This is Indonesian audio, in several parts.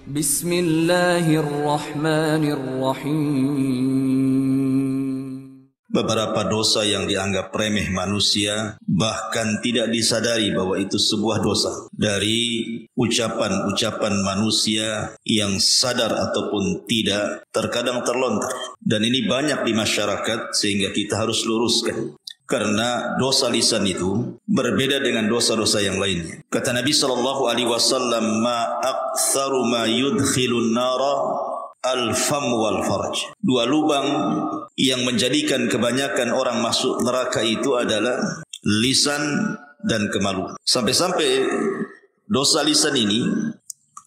Bismillahirrahmanirrahim. Beberapa dosa yang dianggap remeh manusia, bahkan tidak disadari bahwa itu sebuah dosa. Dari ucapan-ucapan manusia yang sadar ataupun tidak, terkadang terlontar. Dan ini banyak di masyarakat sehingga kita harus luruskan. Karena dosa lisan itu berbeda dengan dosa-dosa yang lainnya. Kata Nabi SAW, ma aktsaru ma yudkhilun nara al-fam wal farj. Dua lubang yang menjadikan kebanyakan orang masuk neraka itu adalah lisan dan kemaluan. Sampai-sampai dosa lisan ini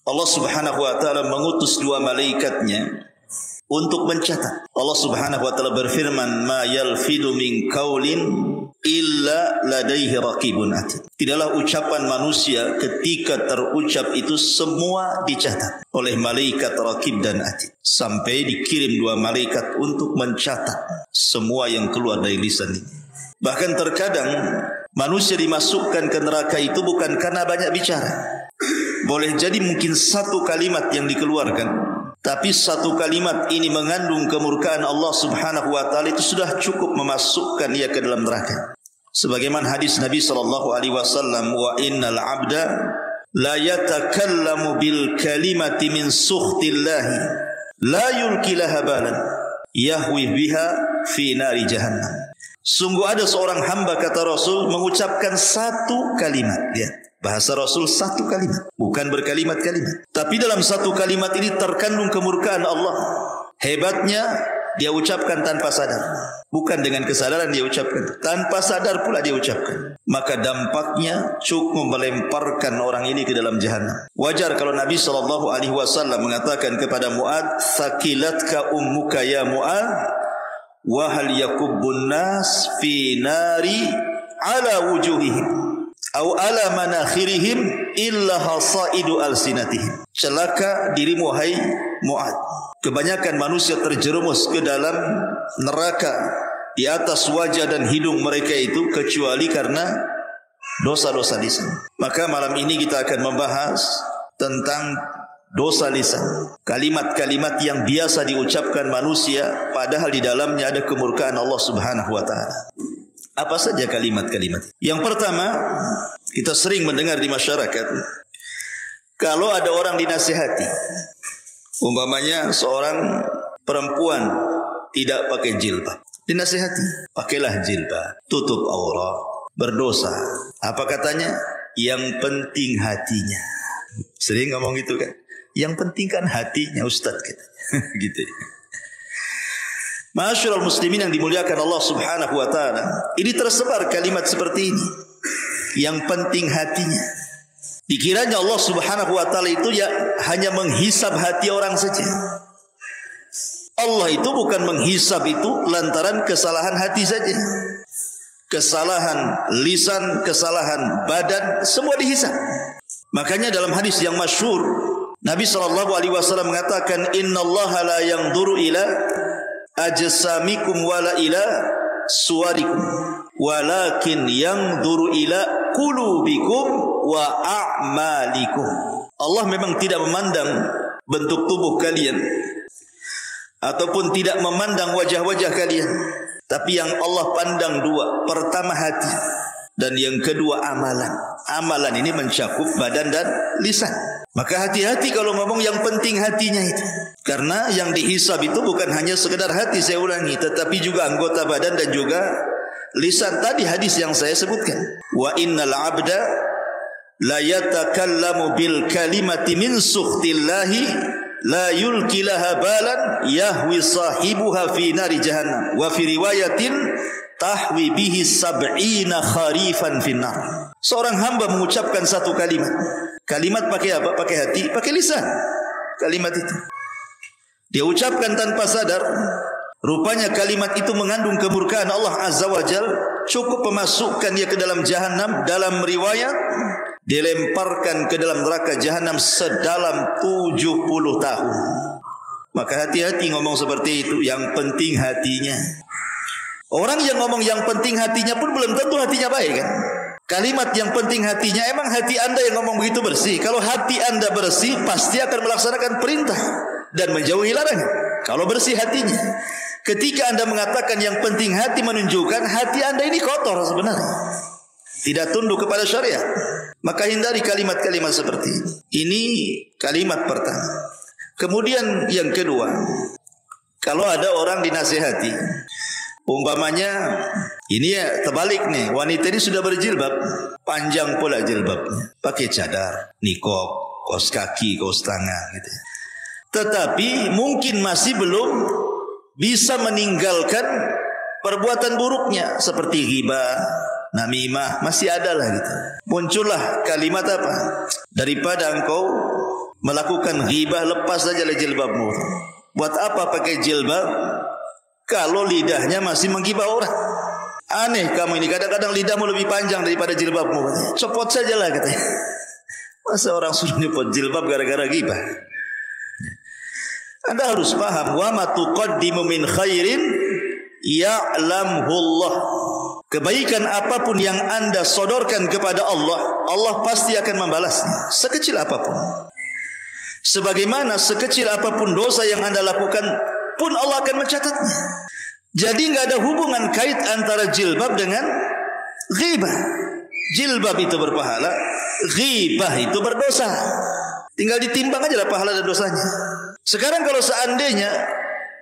Allah Subhanahu wa taala mengutus dua malaikatnya untuk mencatat. Allah Subhanahu wa taala berfirman, ma yalfidu min qaulin illa ladaihi raqibun atid. Tidaklah ucapan manusia ketika terucap itu semua dicatat oleh malaikat raqib dan atid, sampai dikirim dua malaikat untuk mencatat semua yang keluar dari lisan ini. Bahkan terkadang manusia dimasukkan ke neraka itu bukan karena banyak bicara. Boleh jadi mungkin satu kalimat yang dikeluarkan, tapi satu kalimat ini mengandung kemurkaan Allah Subhanahu wa taala, itu sudah cukup memasukkan ia ke dalam neraka. Sebagaimana hadis Nabi SAW, wa innal abda la yatakallamu bil kalimati min sukhtillahi la yulki laha balan yahwi biha fi nari jahannam. Sungguh ada seorang hamba, kata Rasul, mengucapkan satu kalimat. Bahasa Rasul satu kalimat, bukan berkalimat-kalimat. Tapi dalam satu kalimat ini terkandung kemurkaan Allah. Hebatnya dia ucapkan tanpa sadar, bukan dengan kesadaran dia ucapkan, tanpa sadar pula dia ucapkan. Maka dampaknya cukup melemparkan orang ini ke dalam jahannam. Wajar kalau Nabi SAW mengatakan kepada Mu'ad, "Thaqilatka ummuka ya Mu'ad, wa hal yakubbun nas fi nari ala wujuhihim au ala manakhirihim illa hasaidu alsinatihim." Celaka dirimu hai Mu'ad, kebanyakan manusia terjerumus ke dalam neraka di atas wajah dan hidung mereka itu kecuali karena dosa-dosa lisan. Maka malam ini kita akan membahas tentang dosa lisan, kalimat-kalimat yang biasa diucapkan manusia padahal di dalamnya ada kemurkaan Allah Subhanahu wa taala. Apa saja kalimat-kalimat? Yang pertama, kita sering mendengar di masyarakat, kalau ada orang dinasihati, umpamanya seorang perempuan tidak pakai jilbab, dinasihati, pakailah jilbab, tutup aurat, berdosa. Apa katanya? Yang penting hatinya. Sering ngomong gitu kan? Yang penting kan hatinya, Ustaz, gitu. Ma'asyiral muslimin yang dimuliakan Allah Subhanahu wa taala, ini tersebar kalimat seperti ini. Yang penting hatinya. Dikiranya Allah Subhanahu wa taala itu ya hanya menghisab hati orang saja. Allah itu bukan menghisab itu lantaran kesalahan hati saja. Kesalahan lisan, kesalahan badan, semua dihisab. Makanya dalam hadis yang masyhur, Nabi SAW mengatakan, innallaha la yanzuru ila ajsamikum wala ila suwarikum walakin yanzuru ila qulubikum wa a'malikum. Allah memang tidak memandang bentuk tubuh kalian ataupun tidak memandang wajah-wajah kalian, tapi yang Allah pandang dua. Pertama hati, dan yang kedua amalan. Amalan ini mencakup badan dan lisan. Maka hati-hati kalau ngomong yang penting hatinya itu. Karena yang dihisab itu bukan hanya sekedar hati, saya ulangi, tetapi juga anggota badan dan juga lisan. Tadi hadis yang saya sebutkan. Wa innal abda la yatakallamu bil kalimati min sukhtillahi la yulki laha balan yahwi sahibuha fi nari jahannam. Wa fi riwayatin tahwi bihi sab'ina kharifan finnar. Seorang hamba mengucapkan satu kalimat. Kalimat pakai apa? Pakai hati, pakai lisan. Kalimat itu dia ucapkan tanpa sadar. Rupanya kalimat itu mengandung kemurkaan Allah Azza wa Jal, cukup memasukkan dia ke dalam jahannam. Dalam riwayat dilemparkan ke dalam neraka jahannam sedalam 70 tahun. Maka hati-hati ngomong seperti itu. Yang penting hatinya. Orang yang ngomong yang penting hatinya pun belum tentu hatinya baik kan? Kalimat yang penting hatinya, emang hati Anda yang ngomong begitu bersih? Kalau hati Anda bersih, pasti akan melaksanakan perintah dan menjauhi larangan. Kalau bersih hatinya. Ketika Anda mengatakan yang penting hati, menunjukkan hati Anda ini kotor sebenarnya, tidak tunduk kepada syariat. Maka hindari kalimat-kalimat seperti ini. Ini kalimat pertama. Kemudian yang kedua, kalau ada orang dinasihati, umpamanya ini ya terbalik nih, wanita ini sudah berjilbab, panjang pula jilbabnya, pakai cadar, niqab, kaos kaki, kaos tangan gitu. Tetapi mungkin masih belum bisa meninggalkan perbuatan buruknya seperti ghibah, namimah, masih ada lah gitu. Muncullah kalimat apa? Daripada engkau melakukan ghibah, lepas saja jilbabmu. Buat apa pakai jilbab kalau lidahnya masih menggibah orang? Aneh kamu ini, kadang-kadang lidahmu lebih panjang daripada jilbabmu. Copot sajalah katanya. Masa orang suruh nyopot jilbab gara-gara ghibah? Anda harus paham, wa ma tuqaddimu min khairin ya'lamhu Allah. Kebaikan apapun yang Anda sodorkan kepada Allah, Allah pasti akan membalasnya, sekecil apapun. Sebagaimana sekecil apapun dosa yang Anda lakukan pun Allah akan mencatatnya. Jadi enggak ada hubungan kait antara jilbab dengan ghibah. Jilbab itu berpahala, ghibah itu berdosa. Tinggal ditimbang aja lah pahala dan dosanya. Sekarang kalau seandainya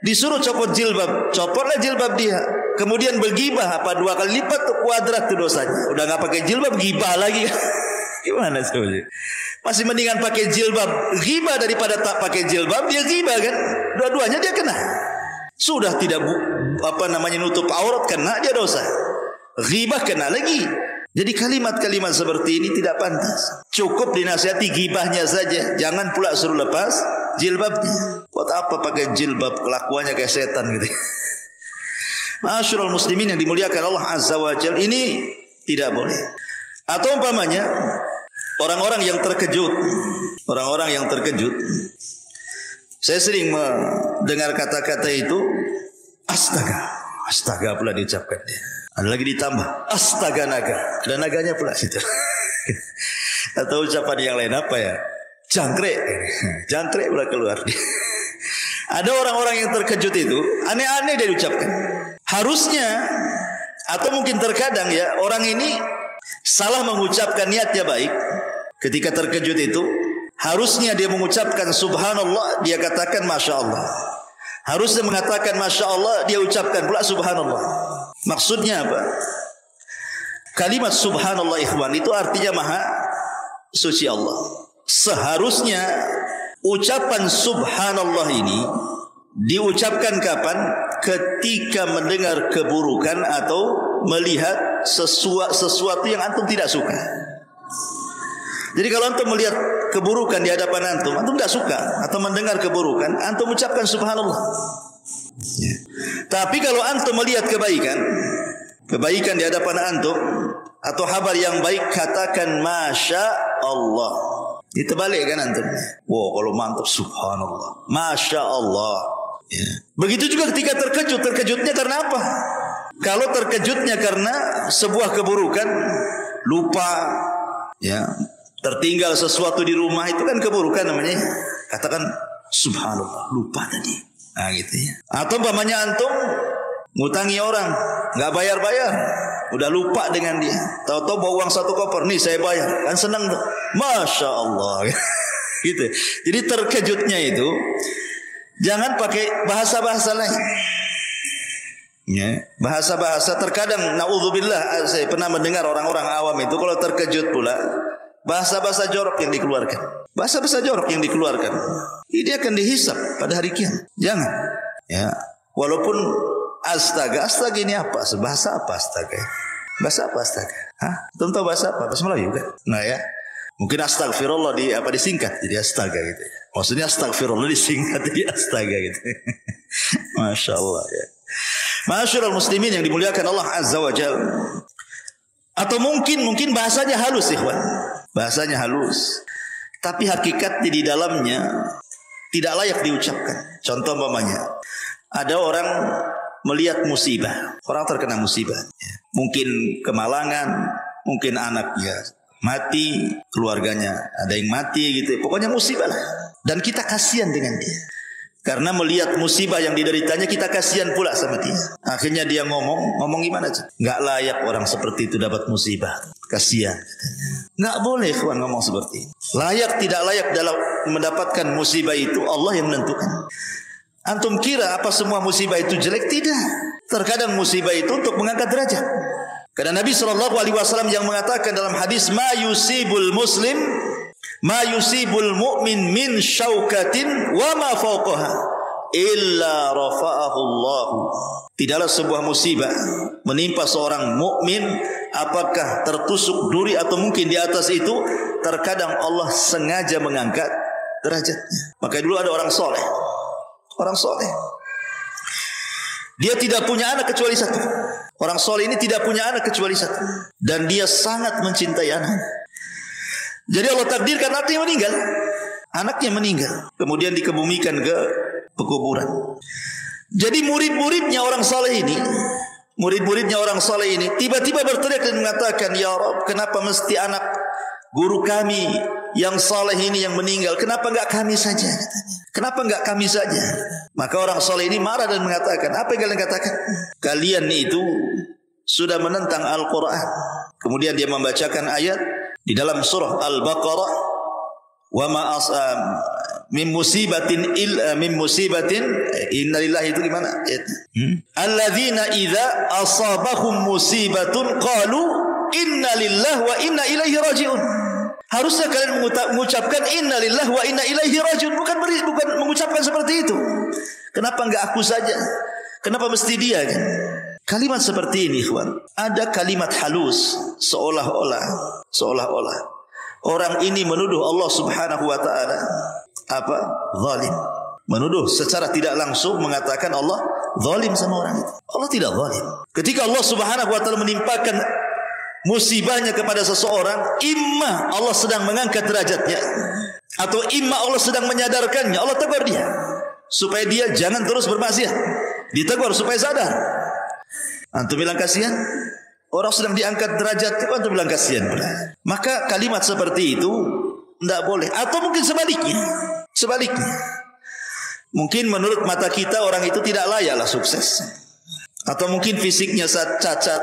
disuruh copot jilbab, copotlah jilbab dia. Kemudian bergibah, apa 2 kali lipat tuh kuadrat tuh dosanya. Udah nggak pakai jilbab, gibah lagi. Gimana sebenarnya? Masih mendingan pakai jilbab gibah daripada tak pakai jilbab, dia gibah kan? Dua-duanya dia kena. Sudah tidak nutup aurat, kena dia dosa. Ghibah kena lagi. Jadi kalimat-kalimat seperti ini tidak pantas. Cukup dinasihati gibahnya saja, jangan pula suruh lepas jilbabnya. Buat apa pakai jilbab, kelakuannya kayak setan gitu. Ma'asyiral muslimin yang dimuliakan Allah Azza wa Jalla, ini tidak boleh. Atau umpamanya orang-orang yang terkejut, saya sering mendengar kata-kata itu, astaga pula diucapkan dia. Ada lagi ditambah, astaga naga. Ada naganya pula situ. Atau ucapan yang lain apa ya? Jangkrik pula keluar. Ada orang-orang yang terkejut itu, aneh-aneh dia ucapkan. Harusnya, atau mungkin terkadang ya, orang ini salah mengucapkan niatnya baik. Ketika terkejut itu, harusnya dia mengucapkan subhanallah, dia katakan masya Allah. Harusnya mengatakan masya Allah, dia ucapkan pula subhanallah. Maksudnya apa? Kalimat subhanallah ikhwan itu artinya maha suci Allah. Seharusnya ucapan subhanallah ini diucapkan kapan? Ketika mendengar keburukan atau melihat sesuatu yang antum tidak suka. Jadi kalau antum melihat keburukan di hadapan antum tidak suka, atau mendengar keburukan, antum ucapkan subhanallah. Ya. Tapi kalau antum melihat kebaikan di hadapan antum atau kabar yang baik, katakan masya Allah. Ditebalik kan antum. Wow, kalau mantap subhanallah, masya Allah. Ya. Begitu juga ketika terkejutnya karena apa? Kalau terkejutnya karena sebuah keburukan, lupa, ya, tertinggal sesuatu di rumah, itu kan keburukan namanya. Katakan subhanallah, lupa tadi. Nah gitu ya. Atau umpamanya antum ngutangi orang, nggak bayar-bayar, udah lupa dengan dia. Tahu-tahu bawa uang 1 koper, nih saya bayar, kan senang tuh. Masya Allah. Gitu. Jadi terkejutnya itu jangan pakai bahasa-bahasa lain. Ya, bahasa-bahasa terkadang naudzubillah, saya pernah mendengar orang-orang awam itu kalau terkejut pula bahasa-bahasa jorok yang dikeluarkan. Bahasa-bahasa jorok yang dikeluarkan, ini akan dihisap pada hari kiamat. Jangan. Ya, walaupun astaga ini apa? Bahasa apa astaga? Bahasa apa astaga? Hah? Tahu bahasa apa? Bahasa Melayu kan? Nah ya, mungkin astagfirullah disingkat jadi astaga gitu. Maksudnya astagfirullah disingkat jadi astaga gitu. Masya Allah ya. Ma'asyiral muslimin yang dimuliakan Allah Azza wa Jalla. Atau mungkin bahasanya halus ikhwan. Bahasanya halus, tapi hakikatnya di dalamnya tidak layak diucapkan. Contoh umpamanya, ada orang melihat musibah, orang terkena musibah, mungkin kemalangan, mungkin anaknya mati, keluarganya ada yang mati gitu. Pokoknya musibah lah. Dan kita kasihan dengan dia. Karena melihat musibah yang dideritanya, kita kasihan pula sama dia. Akhirnya dia ngomong gimana? Nggak layak orang seperti itu dapat musibah. Kasihan. Nggak boleh kawan ngomong seperti ini. Layak tidak layak dalam mendapatkan musibah itu Allah yang menentukan. Antum kira apa semua musibah itu jelek? Tidak. Terkadang musibah itu untuk mengangkat derajat. Karena Nabi SAW yang mengatakan dalam hadis, ma yusibul mu'min min syaukatin wa ma fawqaha illa rafa'ahu Allah. Tidaklah sebuah musibah menimpa seorang mukmin, apakah tertusuk duri atau mungkin di atas itu, terkadang Allah sengaja mengangkat derajatnya. Maka dulu ada orang soleh. Dia tidak punya anak kecuali satu. Orang soleh ini tidak punya anak kecuali satu. Dan dia sangat mencintai anaknya. Jadi Allah takdirkan anaknya meninggal. Kemudian dikebumikan ke pekuburan. Jadi murid-muridnya orang soleh ini tiba-tiba berteriak dan mengatakan, ya Rabb, kenapa mesti anak guru kami yang saleh ini yang meninggal? Kenapa enggak kami saja? Kenapa enggak kami saja? Maka orang saleh ini marah dan mengatakan, apa yang kalian katakan? Kalian itu sudah menentang Al-Quran. Kemudian dia membacakan ayat di dalam surah Al-Baqarah, wa ma min musibatin innalillahi, itu gimana? Alladzina idza asabahum musibatun qalu innalillahi wa inna ilaihi raji'un. Harusnya kalian mengucapkan innalillahi wa inna ilaihi raji'un, bukan mengucapkan seperti itu. Kenapa enggak aku saja? Kenapa mesti dia kan? Kalimat seperti ini, ikhwan, ada kalimat halus seolah-olah orang ini menuduh Allah Subhanahu wa taala zalim. Menuduh secara tidak langsung, mengatakan Allah zalim sama orang itu. Allah tidak zalim. Ketika Allah Subhanahu wa taala menimpakan musibahnya kepada seseorang, imma Allah sedang mengangkat derajatnya, atau imma Allah sedang menyadarkannya. Allah tegur dia supaya dia jangan terus bermaksiat. Ditegur supaya sadar. Antum bilang kasihan, orang sedang diangkat derajat, antum bilang kasihan pula. Maka kalimat seperti itu tidak boleh. Atau mungkin sebaliknya. Mungkin menurut mata kita orang itu tidak layaklah sukses. Atau mungkin fisiknya cacat,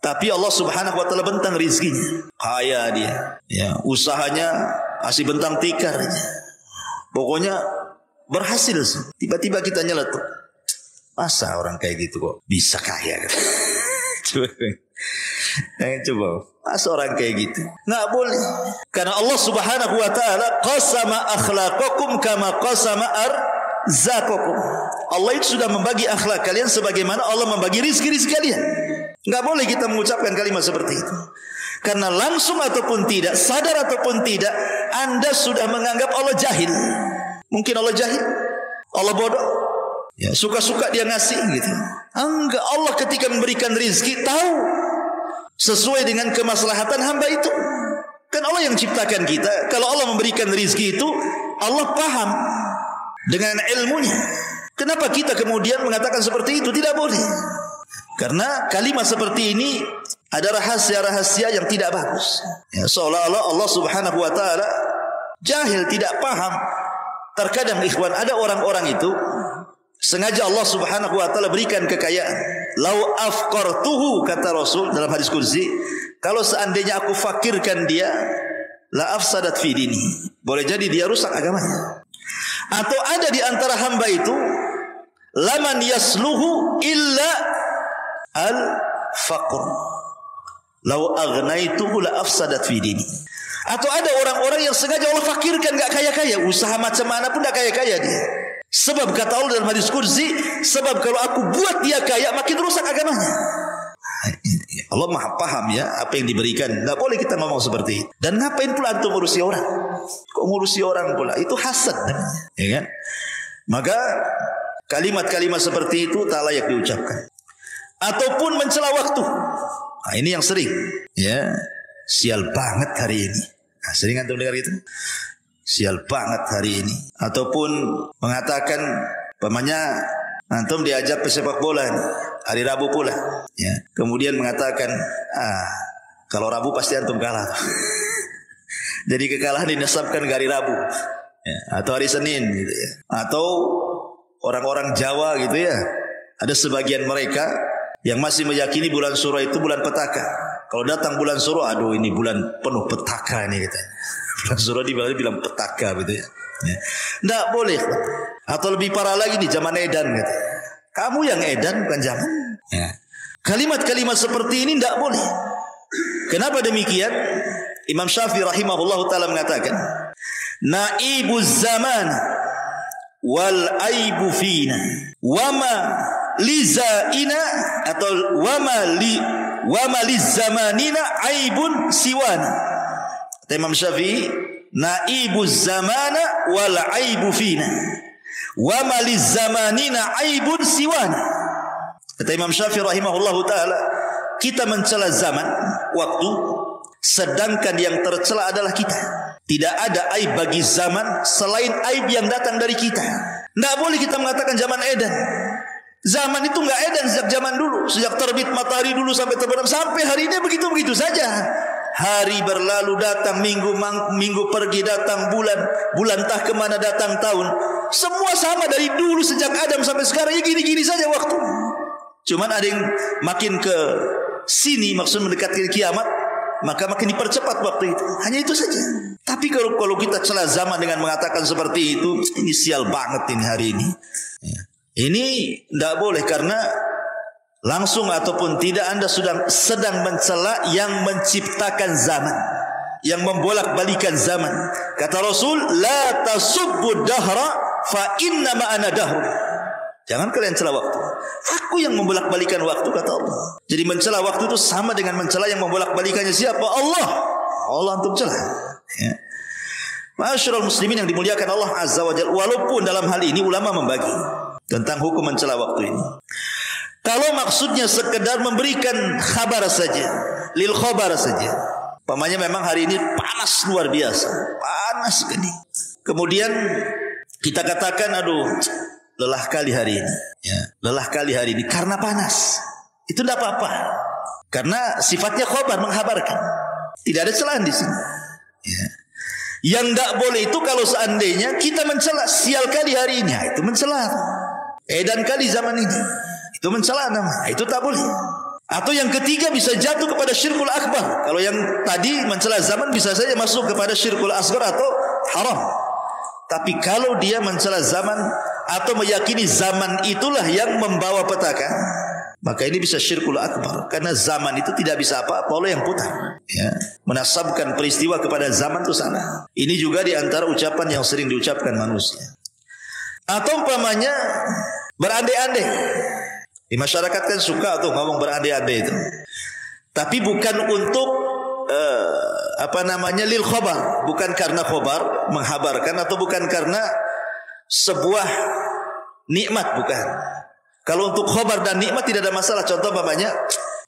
tapi Allah Subhanahu wa taala bentang rizkinya. Kaya dia, ya, usahanya masih bentang tikar aja. Pokoknya berhasil. Tiba-tiba kita nyeletuk. Masa orang kayak gitu kok bisa kaya? Coba. Masa orang kayak gitu? Nggak boleh. Karena Allah Subhanahu wa taala qasama akhlaqakum kama qasama arzaqakum. Allah itu sudah membagi akhlak kalian sebagaimana Allah membagi rizki-rizki kalian. Nggak boleh kita mengucapkan kalimat seperti itu. Karena langsung ataupun tidak, sadar ataupun tidak, Anda sudah menganggap Allah jahil. Mungkin Allah jahil, Allah bodoh, ya, suka-suka dia ngasih gitu. Enggak, Allah ketika memberikan rizki tahu sesuai dengan kemaslahatan hamba itu. Kan Allah yang ciptakan kita. Kalau Allah memberikan rizki itu, Allah paham dengan ilmunya. Kenapa kita kemudian mengatakan seperti itu? Tidak boleh. Karena kalimat seperti ini ada rahasia-rahasia yang tidak bagus. Ya, seolah-olah Allah Subhanahu wa taala jahil, tidak paham. Terkadang ikhwan, ada orang-orang itu sengaja Allah Subhanahu wa taala berikan kekayaan. Lau afqartuhu, kata Rasul dalam hadis qudsi, kalau seandainya aku fakirkan dia, la afsadat fi dini. Boleh jadi dia rusak agamanya. Atau ada di antara hamba itu, laman yasluhu illa al-faqr. Lau agnaituhu la afsadat fi dini. Atau ada orang-orang yang sengaja Allah fakirkan, enggak kaya-kaya, usaha macam mana pun enggak kaya-kaya dia. Sebab kata Allah dalam hadis qudsi, sebab kalau aku buat dia kaya makin rusak agamanya. Allah Maha paham ya apa yang diberikan. Enggak boleh kita ngomong seperti itu. Dan ngapain pula antum ngurusi orang? Kok ngurusi orang pula? Itu hasad namanya, ya kan? Maka kalimat-kalimat seperti itu tak layak diucapkan. Ataupun mencela waktu. Nah, ini yang sering, ya. Sial banget hari ini. Nah, sering antum dengar itu? Sial banget hari ini. Ataupun mengatakan, pamannya antum diajak pesepak bola nih, hari Rabu pula, ya. Kemudian mengatakan, Kalau Rabu pasti antum kalah. Jadi kekalahan dinasabkan ke hari Rabu, ya, atau hari Senin gitu ya. Atau orang-orang Jawa gitu ya. Ada sebagian mereka yang masih meyakini bulan Suro itu bulan petaka. Kalau datang bulan Suro, aduh ini bulan penuh petaka ini katanya. Bulan Suro dibilang petaka gitu ya. Tidak boleh. Atau lebih parah lagi di zaman edan gitu. Kamu yang edan bukan zaman. Ya. Kalimat-kalimat seperti ini tidak boleh. Kenapa demikian? Imam Syafi'i rahimahullah ta'ala mengatakan, naibuz zaman wal aibu fina wama lizaina atau wama lizamanina aibun siwana. Imam Syafi'i, naibuz zamana wal aibu fina wama lizamanina aibun siwana. Kata Imam Syafi'i rahimahullah ta'ala, kita mencela zaman, waktu, sedangkan yang tercela adalah kita. Tidak ada aib bagi zaman selain aib yang datang dari kita. Tidak boleh kita mengatakan zaman edan. Zaman itu enggak edan sejak zaman dulu, sejak terbit matahari dulu sampai terbenam, sampai hari ini begitu-begitu saja. Hari berlalu datang, minggu pergi datang, bulan entah kemana datang tahun. Semua sama dari dulu sejak Adam sampai sekarang, ya gini-gini saja waktu. Cuman ada yang makin ke sini maksud mendekati kiamat, maka makin dipercepat waktu itu. Hanya itu saja. Tapi kalau kita celah zaman dengan mengatakan seperti itu, ini sial banget ini hari ini. Ya. Ini tidak boleh, karena langsung ataupun tidak Anda sedang mencela yang menciptakan zaman, yang membolak-balikan zaman. Kata Rasul, la tasubbu dahra fa inna ma ana dahr. Jangan kalian celah waktu. Aku yang membolak-balikan waktu, kata Allah. Jadi mencela waktu itu sama dengan mencela yang membolak-balikannya siapa? Allah. Allah antum celah. Ya. Ma'asyiral muslimin yang dimuliakan Allah Azza wa Jalla. Walaupun dalam hal ini ulama membagi tentang hukum mencela waktu ini. Kalau maksudnya sekedar memberikan kabar saja, lil khabar saja. Pamannya memang hari ini panas luar biasa, panas sekali. Kemudian kita katakan, aduh, lelah kali hari ini, ya, lelah kali hari ini karena panas. Itu tidak apa-apa, karena sifatnya khabar, menghabarkan. Tidak ada celahan di sini. Ya. Yang tidak boleh itu kalau seandainya kita mencela, sial kali hari ini, itu mencela. Edan kali zaman ini, itu mencela nama, itu tak boleh. Atau yang ketiga bisa jatuh kepada syirkul akbar. Kalau yang tadi mencela zaman bisa saja masuk kepada syirkul asghar atau haram. Tapi kalau dia mencela zaman atau meyakini zaman itulah yang membawa petaka, maka ini bisa syirkul akbar. Karena zaman itu tidak bisa apa-apa oleh yang putar, ya. Menasabkan peristiwa kepada zaman itu salah. Ini juga di antara ucapan yang sering diucapkan manusia. Atau umpamanya berandai-andai. Di masyarakat kan suka tuh ngomong berandai-andai itu. Tapi bukan untuk lil khabar, bukan karena khabar menghabarkan, atau bukan karena sebuah nikmat, bukan. Kalau untuk khabar dan nikmat tidak ada masalah. Contoh umpamanya,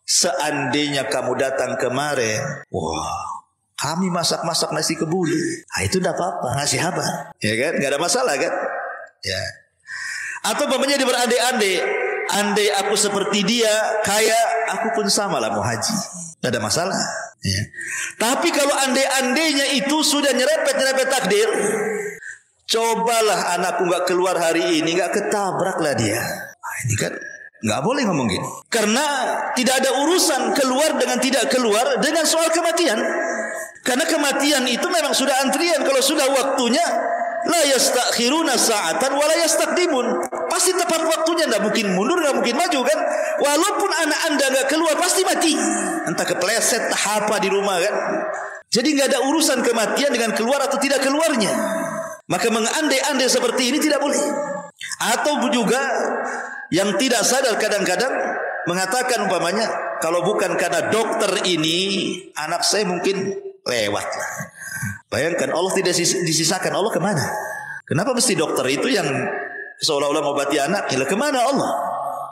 seandainya kamu datang kemarin, wah, kami masak-masak nasi kebuli. Nah, itu tidak apa-apa, ngasih kabar, ya kan? Enggak ada masalah kan? Ya. Atau umpamanya dia berandai-andai, andai aku seperti dia, kaya, aku pun sama lah mau haji. Tidak ada masalah, ya. Tapi kalau andai-andainya itu sudah nyerepet takdir, cobalah anakku nggak keluar hari ini, nggak ketabrak lah dia. Nah, ini kan nggak boleh ngomong gini. Karena tidak ada urusan keluar dengan tidak keluar dengan soal kematian. Karena kematian itu memang sudah antrian. Kalau sudah waktunya, la yastakhiruna sa'atan wa la yastaqdimun. Pasti tepat waktunya, enggak mungkin mundur, enggak mungkin maju kan. Walaupun anak Anda enggak keluar pasti mati. Entah kepleset apa di rumah kan. Jadi enggak ada urusan kematian dengan keluar atau tidak keluarnya. Maka mengandai-andai seperti ini tidak boleh. Atau juga yang tidak sadar kadang-kadang mengatakan umpamanya, kalau bukan karena dokter ini anak saya mungkin lewat lah. Bayangkan Allah tidak disisakan, Allah kemana? Kenapa mesti dokter itu yang seolah-olah mengobati anak? Ya kemana Allah?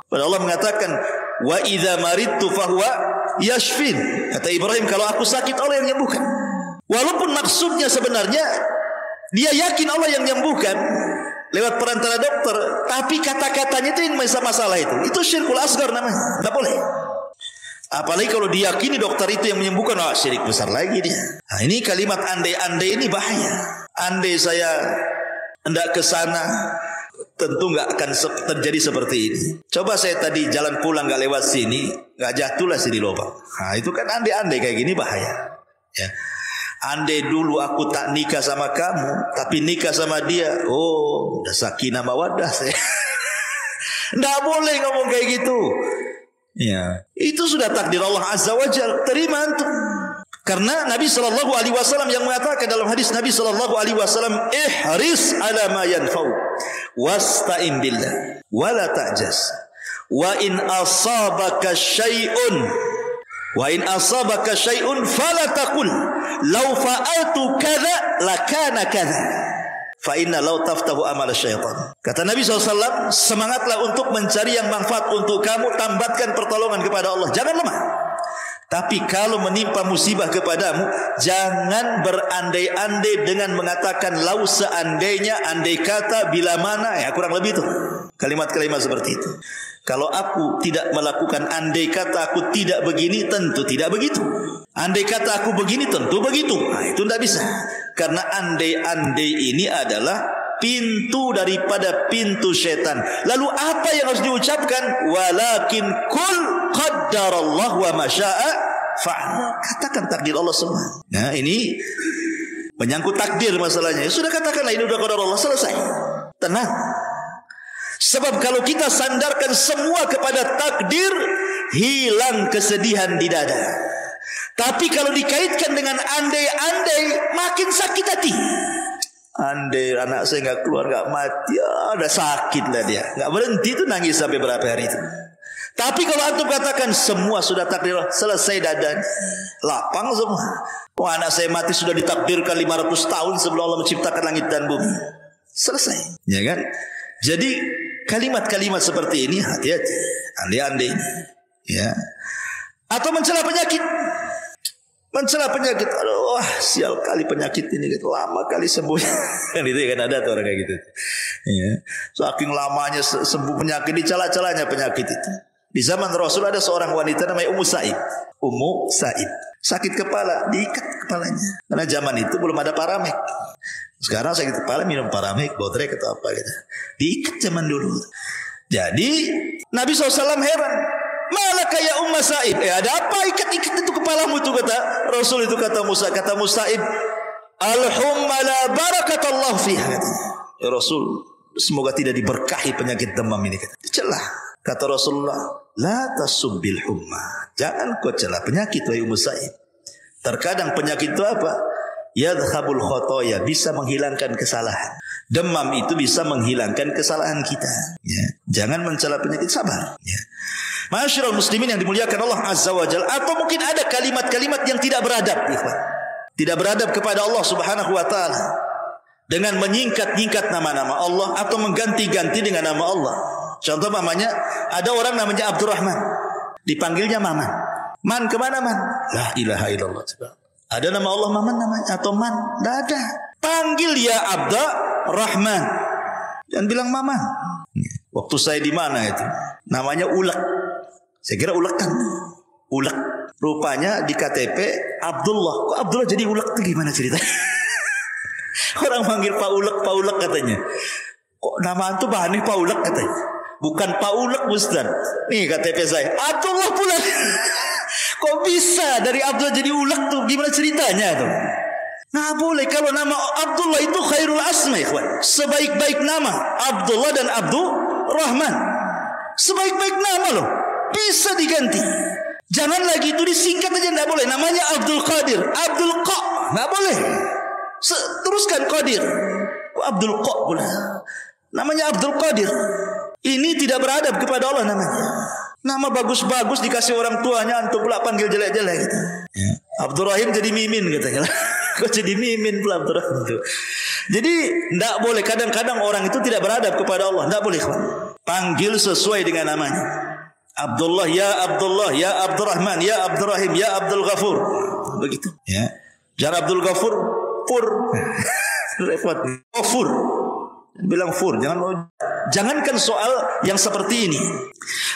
Padahal Allah mengatakan, wa idza maridtu fahuwa yashfin. Kata Ibrahim, kalau aku sakit Allah yang nyembuhkan. Walaupun maksudnya sebenarnya dia yakin Allah yang menyembuhkan lewat perantara dokter, tapi kata-katanya itu yang masalah itu. Itu syirkul asghar namanya. Tidak boleh. Apalagi kalau diyakini dokter itu yang menyembuhkan, syirik besar lagi dia. Nah, ini kalimat andai-andai ini bahaya. Andai saya hendak ke sana, tentu nggak akan terjadi seperti ini. Coba saya tadi jalan pulang nggak lewat sini, nggak jatuhlah sini lubang. Nah, itu kan andai-andai kayak gini bahaya. Ya. Andai dulu aku tak nikah sama kamu, tapi nikah sama dia, udah sakinah mawaddah saya. Nggak boleh ngomong kayak gitu. Ya, itu sudah takdir Allah Azza wa Jalla. Terima antum. Karena Nabi sallallahu alaihi wasallam yang mengatakan dalam hadis Nabi sallallahu alaihi wasallam, ihris ala ma yanfa'u wasta'in billah wa la ta'jaz. Wa in asabaka syai'un fala taqul law fa'altu kadza lakana kadza. Fa inna law taftahu amal syaitan. Kata Nabi SAW, semangatlah untuk mencari yang manfaat untuk kamu, tambatkan pertolongan kepada Allah, jangan lemah. Tapi kalau menimpa musibah kepadamu, jangan berandai-andai dengan mengatakan lau seandainya, andai kata, bila mana, ya kurang lebih itu. Kalimat-kalimat seperti itu. Kalau aku tidak melakukan andai kata aku tidak begini, tentu tidak begitu. Andai kata aku begini, tentu begitu. Nah, itu tidak bisa. Karena andai-andai ini adalah pintu daripada pintu setan. Lalu apa yang harus diucapkan? Walakin kul qaddarallah wa masya'a fa'al. Katakan takdir Allah semua. Nah, ini menyangkut takdir masalahnya. Ya, sudah katakanlah ini udah qadar Allah, selesai. Tenang. Sebab kalau kita sandarkan semua kepada takdir, hilang kesedihan di dada. Tapi kalau dikaitkan dengan andai-andai, makin sakit hati. Andai anak saya nggak keluar, nggak mati, udah sakit lah dia. Nggak berhenti itu nangis sampai berapa hari itu. Tapi kalau antum katakan semua sudah takdir, selesai dadan, lapang semua. Anak saya mati sudah ditakdirkan 500 tahun sebelum Allah menciptakan langit dan bumi. Selesai, ya kan? Jadi kalimat-kalimat seperti ini hati-hati, andai-andai ini, ya. Atau mencela penyakit. Mencela penyakit. Aduh, sial kali penyakit ini gitu. Lama kali sembuh. Kan itu kan ada tuh orang kayak gitu. Ya. Saking lamanya sembuh penyakit, dicela-celanya penyakit itu. Di zaman Rasul ada seorang wanita namanya Ummu Sa'id. Ummu Sa'id. Sakit kepala, diikat kepalanya. Karena zaman itu belum ada Paramek. Sekarang sakit kepala minum Paramek, Bodrek atau apa gitu. Diikat zaman dulu. Jadi Nabi SAW heran. Malaka ya Ummu Sa'id, ada apa ikat-ikat itu kepalamu itu, kata Rasul itu, kata Musa, kata Musa'id, al-humma la barakatallah fiha, katanya. Ya Rasul, semoga tidak diberkahi penyakit demam ini, kata. Celah, kata Rasulullah, la tasubbil humma, jangan kau celah penyakit wahai Ummu Sa'id. Terkadang penyakit itu apa? Yadhabul khotoya, bisa menghilangkan kesalahan. Demam itu bisa menghilangkan kesalahan kita, ya. Jangan mencela penyakit, sabar, ya. Masyarul muslimin yang dimuliakan Allah Azza wa Jalla. Atau mungkin ada kalimat-kalimat yang tidak beradab, ikhwan. Tidak beradab kepada Allah Subhanahu wa ta'ala, dengan menyingkat-nyingkat nama-nama Allah atau mengganti-ganti dengan nama Allah. Contoh namanya, ada orang namanya Abdurrahman, dipanggilnya Maman. Man kemana man? La ilaha illallah. Ada nama Allah Maman namanya atau Man? Tidak ada. Panggil ya Abdurrahman, dan bilang Maman. Waktu saya di mana itu, namanya Ulek. Saya kira Ulek kan, Ulek. Rupanya di KTP Abdullah. Kok Abdullah jadi Ulek itu gimana ceritanya? Orang manggil Pak Ulek katanya. Kok nama antum aneh Pak Ulek katanya. Bukan Pak Ulek Ustaz. Nih KTP saya Abdullah pula. Kok bisa dari Abdullah jadi Ulek tuh? Gimana ceritanya tuh? Nah boleh, kalau nama Abdullah itu khairul asma, ikhwan. Sebaik-baik nama Abdullah dan Abdurrahman, sebaik-baik nama loh, bisa diganti. Jangan lagi itu disingkat aja, tidak boleh. Namanya Abdul Qadir, Abdul Qa, nggak boleh. Teruskan Qadir. Abdul Qa boleh. Namanya Abdul Qadir. Ini tidak beradab kepada Allah namanya. Nama bagus-bagus dikasih orang tuanya, antum pula panggil jelek-jelek gitu. Ya. Abdurrahim jadi Mimin katanya. Kok jadi Mimin pula Abdurrahim itu. Jadi tidak boleh. Kadang-kadang orang itu tidak beradab kepada Allah. Tidak boleh. Panggil sesuai dengan namanya. Abdullah, ya Abdurrahman, ya Abdurrahim, ya Abdul Ghafur. Begitu. Ya. Jangan Abdul Ghafur, Pur. Repot. Ghafur. Bilang fur, jangankan soal yang seperti ini.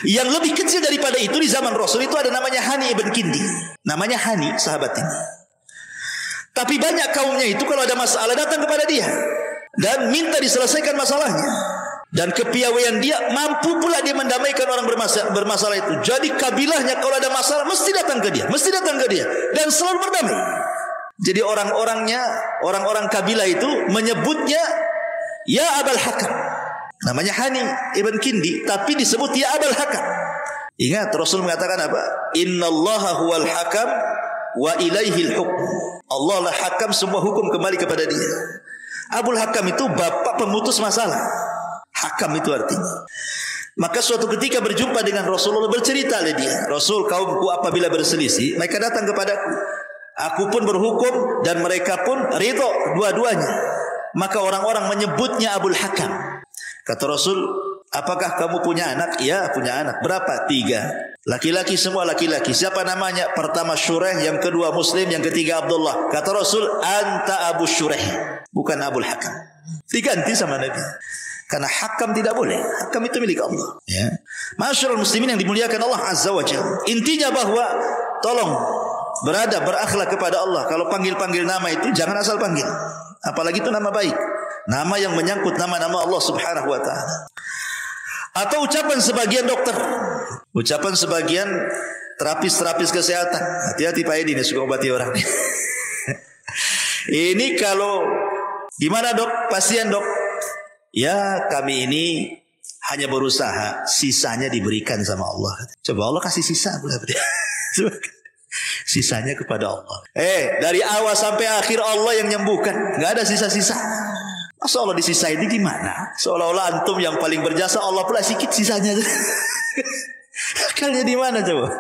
Yang lebih kecil daripada itu di zaman Rasul itu ada namanya Hani ibn Kindi. Namanya Hani, sahabat ini. Tapi banyak kaumnya itu kalau ada masalah datang kepada dia dan minta diselesaikan masalahnya. Dan kepiawaian dia mampu pula dia mendamaikan orang bermasalah itu. Jadi kabilahnya kalau ada masalah mesti datang ke dia, dan selalu berdamai. Jadi orang-orang kabilah itu menyebutnya ya Abul Hakam. Namanya Hani ibn Kindi, tapi disebut ya Abul Hakam. Ingat Rasul mengatakan apa? Innallaha huwal hakam wa ilaihil hukm. Allah lah hakam, semua hukum kembali kepada dia. Abul Hakam itu bapak pemutus masalah. Hakam itu artinya. Maka suatu ketika berjumpa dengan Rasulullah, bercerita oleh dia, Rasul, kaumku apabila berselisih, mereka datang kepadaku. Aku pun berhukum dan mereka pun ridho dua-duanya. Maka orang-orang menyebutnya Abul Hakam. Kata Rasul, apakah kamu punya anak? Ya, punya anak. Berapa? 3. Laki-laki, semua laki-laki. Siapa namanya? Pertama Shuraih, yang kedua Muslim, yang ketiga Abdullah. Kata Rasul, anta Abu Shuraih, bukan Abul Hakam. Diganti sama Nabi. Karena hakam tidak boleh. Hakam itu milik Allah. Ya. Masyarul muslimin yang dimuliakan Allah Azza wa Jalla. Intinya bahwa tolong berakhlak kepada Allah. Kalau panggil-panggil nama itu jangan asal panggil. Apalagi itu nama baik. Nama yang menyangkut nama-nama Allah Subhanahu wa taala. Atau ucapan sebagian dokter. Ucapan sebagian terapis kesehatan. Hati-hati Pak Edi, ini suka obati orang. Ini kalau gimana dok? Pasien dok? Ya kami ini hanya berusaha, sisanya diberikan sama Allah. Coba Allah kasih sisa pula. Sisanya kepada Allah. Dari awal sampai akhir Allah yang menyembuhkan, nggak ada sisa-sisa. Masa Allah disisain ini gimana? Seolah-olah antum yang paling berjasa, Allah pula sedikit sisanya. Akalnya di mana coba?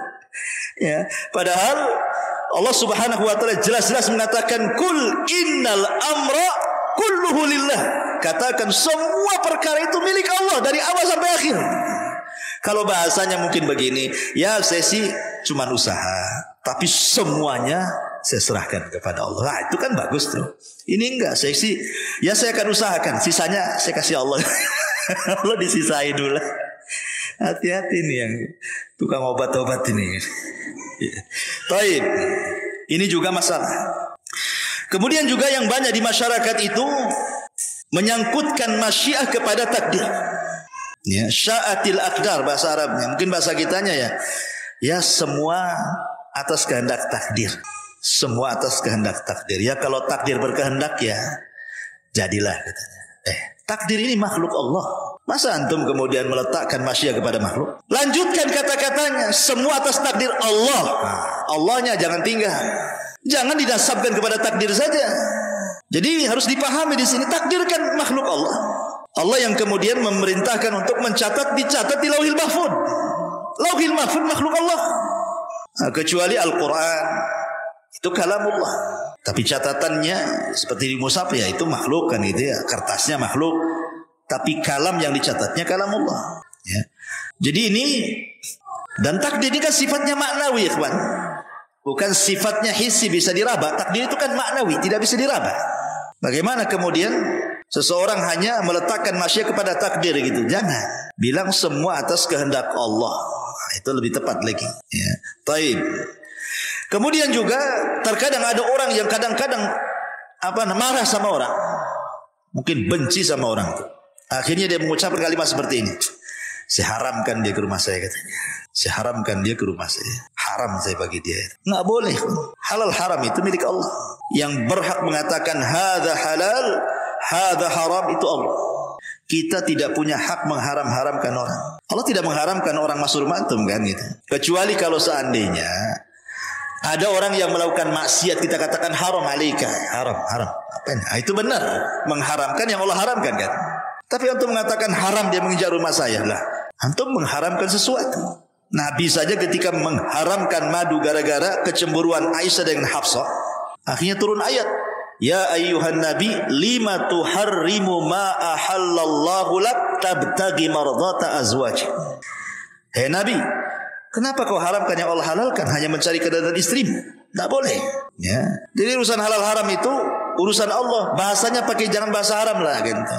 Ya, padahal Allah Subhanahu wa taala jelas-jelas mengatakan kul innal amra kulluhu lillah. Katakan semua perkara itu milik Allah dari awal sampai akhir. Kalau bahasanya mungkin begini, ya saya sih cuma usaha, tapi semuanya saya serahkan kepada Allah. Nah, itu kan bagus tuh. Ini enggak, saya sih ya saya akan usahakan, sisanya saya kasih Allah. Allah disisai dulu. Hati-hati nih yang tukang obat-obat ini. Baik. Ini juga masalah. Kemudian juga yang banyak di masyarakat itu menyangkutkan masyiah kepada takdir. Ya, sya'atil aqdar bahasa Arabnya. Mungkin bahasa kitanya ya. Ya semua atas kehendak takdir. Semua atas kehendak takdir. Ya kalau takdir berkehendak ya jadilah katanya. Takdir ini makhluk Allah. Masa antum kemudian meletakkan masyiah kepada makhluk? Lanjutkan kata-katanya, semua atas takdir Allah. Allahnya jangan tinggal. Jangan didasarkan kepada takdir saja. Jadi harus dipahami di sini takdir kan makhluk Allah. Allah yang kemudian memerintahkan untuk dicatat di Lauhil Mahfuz. Lauhil Mahfuz makhluk Allah. Nah, kecuali Al-Quran itu kalamullah. Tapi catatannya seperti di mushaf ya itu makhluk kan gitu ya. Kertasnya makhluk. Tapi kalam yang dicatatnya kalamullah. Ya. Jadi ini dan takdir ini kan sifatnya maknawi ya kawan. Bukan sifatnya hissi bisa diraba. Takdir itu kan maknawi, tidak bisa diraba. Bagaimana kemudian seseorang hanya meletakkan masyiah kepada takdir gitu? Jangan. Bilang semua atas kehendak Allah. Itu lebih tepat lagi. Ya. Taib. Kemudian juga terkadang ada orang yang kadang-kadang marah sama orang. Mungkin benci sama orang itu. Akhirnya dia mengucapkan kalimat seperti ini. Saya haramkan dia ke rumah saya katanya. Saya haramkan dia ke rumah saya. Haram saya bagi dia. Nggak boleh. Halal haram itu milik Allah. Yang berhak mengatakan hadza halal, hadza haram itu Allah. Kita tidak punya hak mengharam-haramkan orang. Allah tidak mengharamkan orang masuk rumah antum kan gitu. Kecuali kalau seandainya ada orang yang melakukan maksiat kita katakan haram alaika. Haram. Apa itu benar. Mengharamkan yang Allah haramkan kan. Tapi antum mengatakan haram dia menginjak rumah saya lah. Antum mengharamkan sesuatu. Nabi saja ketika mengharamkan madu gara-gara kecemburuan Aisyah dengan Hafsah, akhirnya turun ayat, ya ayyuhan nabi lima tuharrimu ma ahallallahu lak tabtagi mardata azwaj. Hei Nabi, kenapa kau haramkan yang Allah halalkan hanya mencari keridhaan istrimu? Tidak boleh. Ya. Jadi urusan halal haram itu urusan Allah. Bahasanya pakai jangan bahasa haram lah gitu.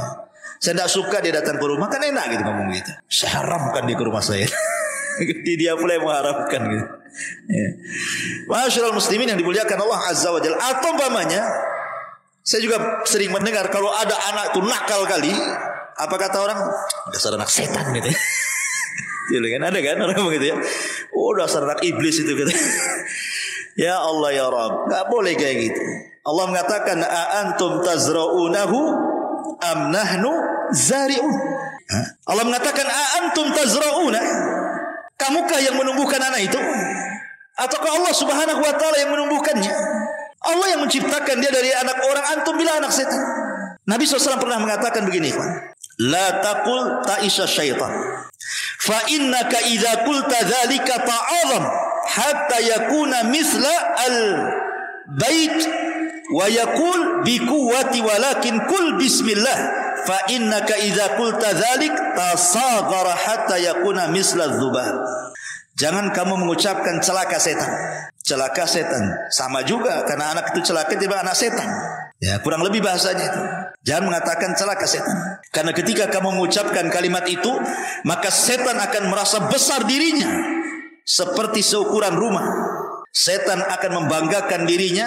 Saya tidak suka dia datang ke rumah, kan enak gitu ngomong gitu. Saya haramkan dia ke rumah saya. Dia pula yang mengharamkan gitu. Ya. Ma'asyiral muslimin yang dimuliakan Allah Azza wa Jalla. Atau umpamanya, saya juga sering mendengar kalau ada anak itu nakal kali, apa kata orang? Dasar anak setan gitu. Gitu kan, ada kan orang begitu ya. Oh, dasar anak iblis itu gitu. Ya Allah ya Rabb, enggak boleh kayak gitu. Allah mengatakan a antum tazra'unahu am nahnu zari'un. Allah mengatakan a antum tazra'una, kamukah yang menumbuhkan anak itu ataukah Allah Subhanahu wa taala yang menumbuhkannya? Allah yang menciptakan dia dari anak orang, antum bilang anak setan. Nabi SAW pernah mengatakan begini, la taqul ta'isha syaitan fa innaka idza qulta dzalika ta'azam hatta yakuna misla al bait wa yaqul bi quwwati walakin kul bismillah fa innaka idza qulta dzalik tasaghara hatta yakuna misla dzubab. Jangan kamu mengucapkan celaka setan. Celaka setan sama juga karena anak itu celaka tiba anak setan. Ya, kurang lebih bahasanya itu. Jangan mengatakan celaka setan. Karena ketika kamu mengucapkan kalimat itu, maka setan akan merasa besar dirinya seperti seukuran rumah. Setan akan membanggakan dirinya,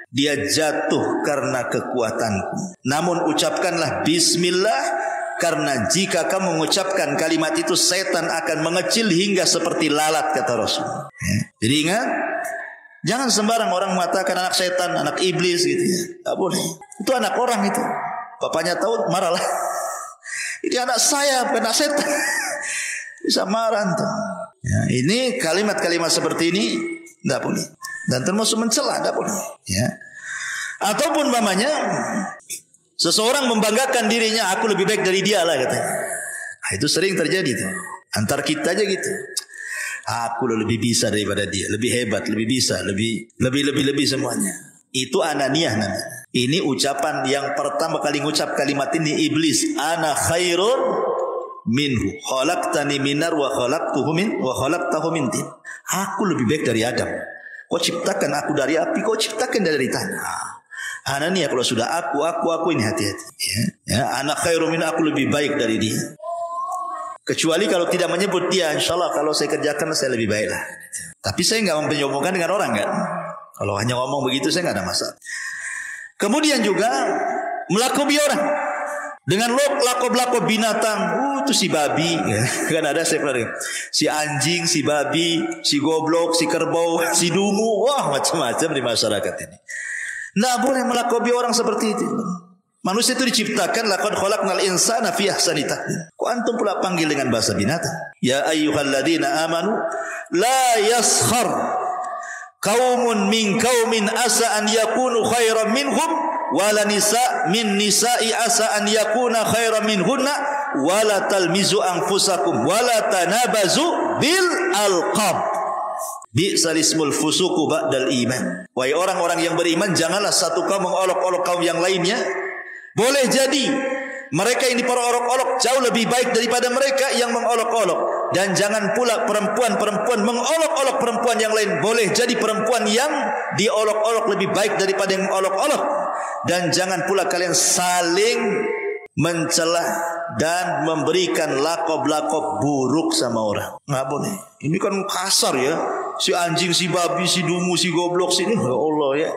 dia jatuh karena kekuatanku. Namun ucapkanlah bismillah, karena jika kamu mengucapkan kalimat itu, setan akan mengecil hingga seperti lalat, kata Rasul. Ya. Jadi ingat, jangan sembarang orang mengatakan anak setan, anak iblis gitu ya. Tak boleh. Itu anak orang itu. Bapaknya tahu marahlah. Ini anak saya, bukan anak setan. Bisa marah tuh. Ya, ini kalimat-kalimat seperti ini tidak boleh. Dan termasuk mencela, tidak boleh. Ya. Ataupun mamanya, seseorang membanggakan dirinya, aku lebih baik dari dia lah katanya. Nah, itu sering terjadi tuh. Antar kita aja gitu. Aku lebih bisa daripada dia, lebih hebat, lebih bisa, lebih semuanya. Itu ananiyah namanya. Ini ucapan yang pertama kali ngucap kalimat ini iblis. Ana khairun minhu, khalaqtani minar wa khalaqtahu min tin. Aku lebih baik dari Adam. Kau ciptakan aku dari api, kau ciptakan dari tanah. Ananiyah, kalau sudah aku ini hati-hati. Ya, anak khairum min, aku lebih baik dari dia. Kecuali kalau tidak menyebut dia, insyaallah kalau saya kerjakan saya lebih baik lah. Tapi saya enggak menyombongkan dengan orang kan. Kalau hanya ngomong begitu saya enggak ada masalah. Kemudian juga melakobi orang dengan lakob binatang. Itu si babi, ya. Kan ada saya pernah dengar. Si anjing, si babi, si goblok, si kerbau, si dungu, wah macam-macam di masyarakat ini. Tidak boleh melakobi orang seperti itu. Manusia itu diciptakan laqad khalaqnal insana fi ahsani taqwim. Kok antum pula panggil dengan bahasa binatang? Ya ayyuhalladzina amanu la yaskhar qaumun min qaumin asa an yakunu khairan minhum wala nisa min nisa'i asa an yakuna khairan minhunna wala talmizu anfusakum wala tanabazu bil alqab. Bi'sal ismul fusuqu ba'dal iman. Wahai orang-orang yang beriman, janganlah satu kaum mengolok-olok kaum yang lainnya. Boleh jadi mereka ini para olok-olok jauh lebih baik daripada mereka yang mengolok-olok. Dan jangan pula perempuan-perempuan mengolok-olok perempuan yang lain. Boleh jadi perempuan yang diolok-olok lebih baik daripada yang mengolok-olok. Dan jangan pula kalian saling mencela dan memberikan lakob-lakob buruk sama orang. Nggak boleh. Ini kan kasar ya. Si anjing, si babi, si dungu, si goblok, sini. Ya Allah ya.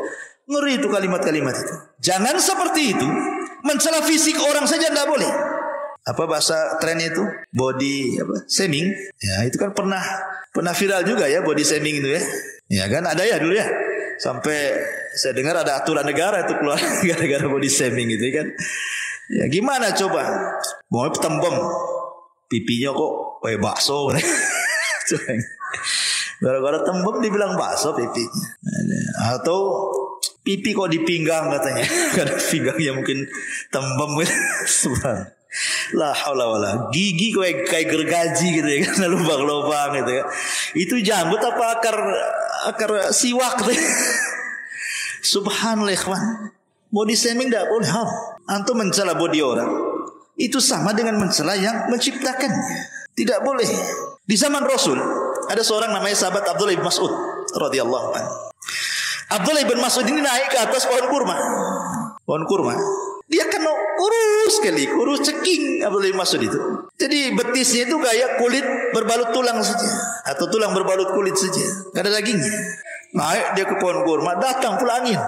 Ngeri itu kalimat-kalimat itu. Jangan seperti itu. Mencela fisik orang saja tidak boleh. Apa bahasa trennya itu? Body shaming. Ya, itu kan pernah viral juga ya body shaming itu ya. Ya kan ada ya dulu ya. Sampai saya dengar ada aturan negara itu keluar gara-gara body shaming gitu kan. Ya gimana coba? Mau tembem pipinya kok kayak bakso. Gara-gara tembem dibilang bakso pipinya. Atau pipi kok di pinggang katanya. Karena pinggangnya mungkin tembem gitu. Subhanallah. La haula wala. Gigi kayak gergaji gitu ya. Karena lubang-lubang gitu ya. Itu janggut apa akar siwak gitu. Subhanallah ikhwan. Body shaming tidak boleh. Antum mencela body orang, itu sama dengan mencela yang menciptakannya. Tidak boleh. Di zaman Rasul ada seorang namanya sahabat Abdullah bin Mas'ud radhiyallahu anhu. Abdullah bin Mas'ud ini naik ke atas pohon kurma. Pohon kurma. Dia kan kurus sekali, kurus ceking Abdullah bin Mas'ud itu. Jadi betisnya itu kayak kulit berbalut tulang saja, atau tulang berbalut kulit saja, gak ada dagingnya. Naik dia ke pohon kurma, datang pula angin,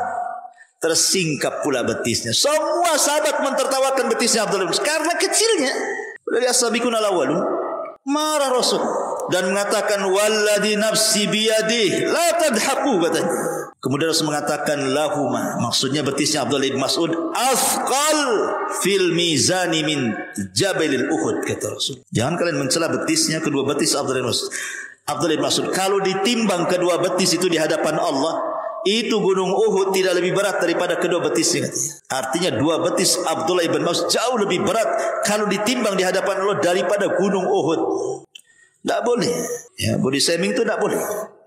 tersingkap pula betisnya. Semua sahabat mentertawakan betisnya Abdullah bin Mas'ud karena kecilnya. Dari as-sabiqun al-awwalun. Marah Rasul dan mengatakan walladzi nafsi biyadihi la tadhaku, katanya. Kemudian Rasul mengatakan lahuma, maksudnya betisnya Abdullah bin Mas'ud, asqal fil mizani min jabalil Uhud, kata Rasul. Jangan kalian mencela betisnya, kedua betis Abdullah bin Mas'ud. Abdullah bin Mas'ud, kalau ditimbang kedua betis itu di hadapan Allah, itu gunung Uhud tidak lebih berat daripada kedua betisnya, katanya. Artinya dua betis Abdullah bin Mas'ud jauh lebih berat kalau ditimbang di hadapan Allah daripada gunung Uhud. Tak boleh, ya, body shaming itu tak boleh.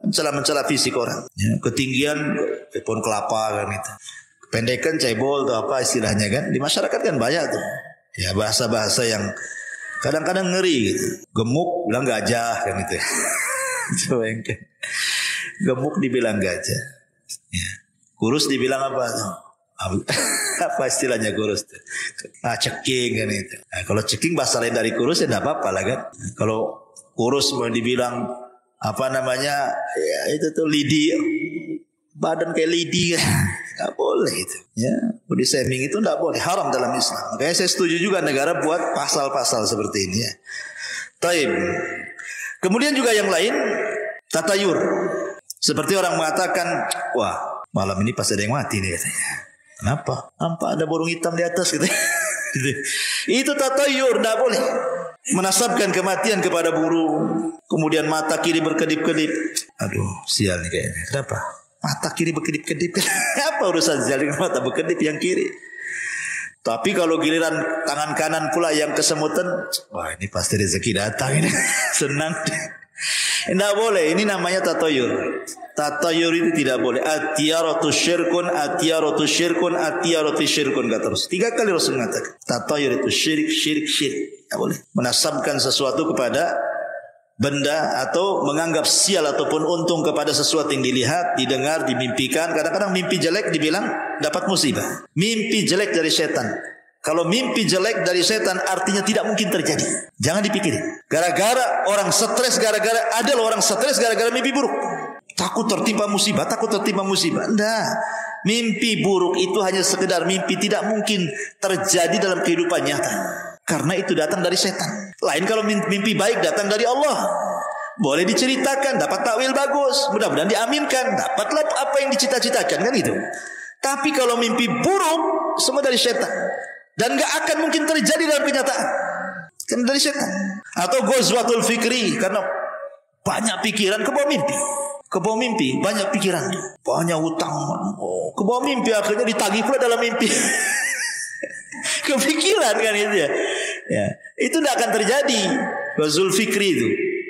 Mencela fisik orang, ya, ketinggian pohon kelapa kan itu, kependekan cebol atau apa istilahnya kan. Di masyarakat kan banyak tuh, ya, bahasa-bahasa yang kadang-kadang ngeri gitu. Gemuk bilang gajah kan itu. Coba yang kan. Gemuk dibilang gajah, ya. Kurus dibilang apa tuh? Apa istilahnya kurus tuh? Ceking kan itu. Nah, kalau ceking bahasa lain dari kurus ya tidak apa-apa lah kan. Kalau kurus mau dibilang apa namanya, ya itu tuh lidi, badan kayak lidi, nggak boleh itu, ya. Body shaming itu nggak boleh, haram dalam Islam. Makanya saya setuju juga negara buat pasal-pasal seperti ini, ya. Taib. Kemudian juga yang lain, tatayur. Seperti orang mengatakan, wah malam ini pasti ada yang mati nih, katanya. Kenapa? Nampak ada burung hitam di atas, gitu. Itu tatayur, tidak boleh. Menasabkan kematian kepada burung. Kemudian mata kiri berkedip-kedip. Aduh, sial nih kayaknya. Kenapa? Mata kiri berkedip-kedip. Apa urusan sial dengan mata berkedip yang kiri? Tapi kalau giliran tangan kanan pula yang kesemutan, wah ini pasti rezeki datang ini. Senang. Tidak boleh. Ini namanya tatayur. Tatayur itu tidak boleh. Atiyaratu syirkun, atiyaratu syirkun, atiyaratu syirkun, kata Rasul. 3 kali Rasul mengatakan tatayur itu syirik, syirik, syirik. Tidak boleh menasabkan sesuatu kepada benda atau menganggap sial ataupun untung kepada sesuatu yang dilihat, didengar, dimimpikan. Kadang-kadang mimpi jelek dibilang dapat musibah. Mimpi jelek dari setan. Kalau mimpi jelek dari setan artinya tidak mungkin terjadi. Jangan dipikirin. Gara-gara orang stres, ada orang stres gara-gara mimpi buruk. Takut tertimpa musibah, takut tertimpa musibah. Enggak. Mimpi buruk itu hanya sekedar mimpi, tidak mungkin terjadi dalam kehidupan nyata. Karena itu datang dari setan. Lain kalau mimpi baik datang dari Allah. Boleh diceritakan, dapat takwil bagus, mudah-mudahan diaminkan, dapatlah apa yang dicita-citakan, kan itu. Tapi kalau mimpi buruk, semua dari setan. Dan gak akan mungkin terjadi dalam kenyataan. Kan dari setan. Atau ghazwatul fikri, karena banyak pikiran ke bawah mimpi. Ke bawah mimpi, banyak pikiran, banyak hutang. Ke bawah mimpi akhirnya ditagih pula dalam mimpi. Kepikiran kan itu ya. Ya, itu tidak akan terjadi. Ghazul fikri itu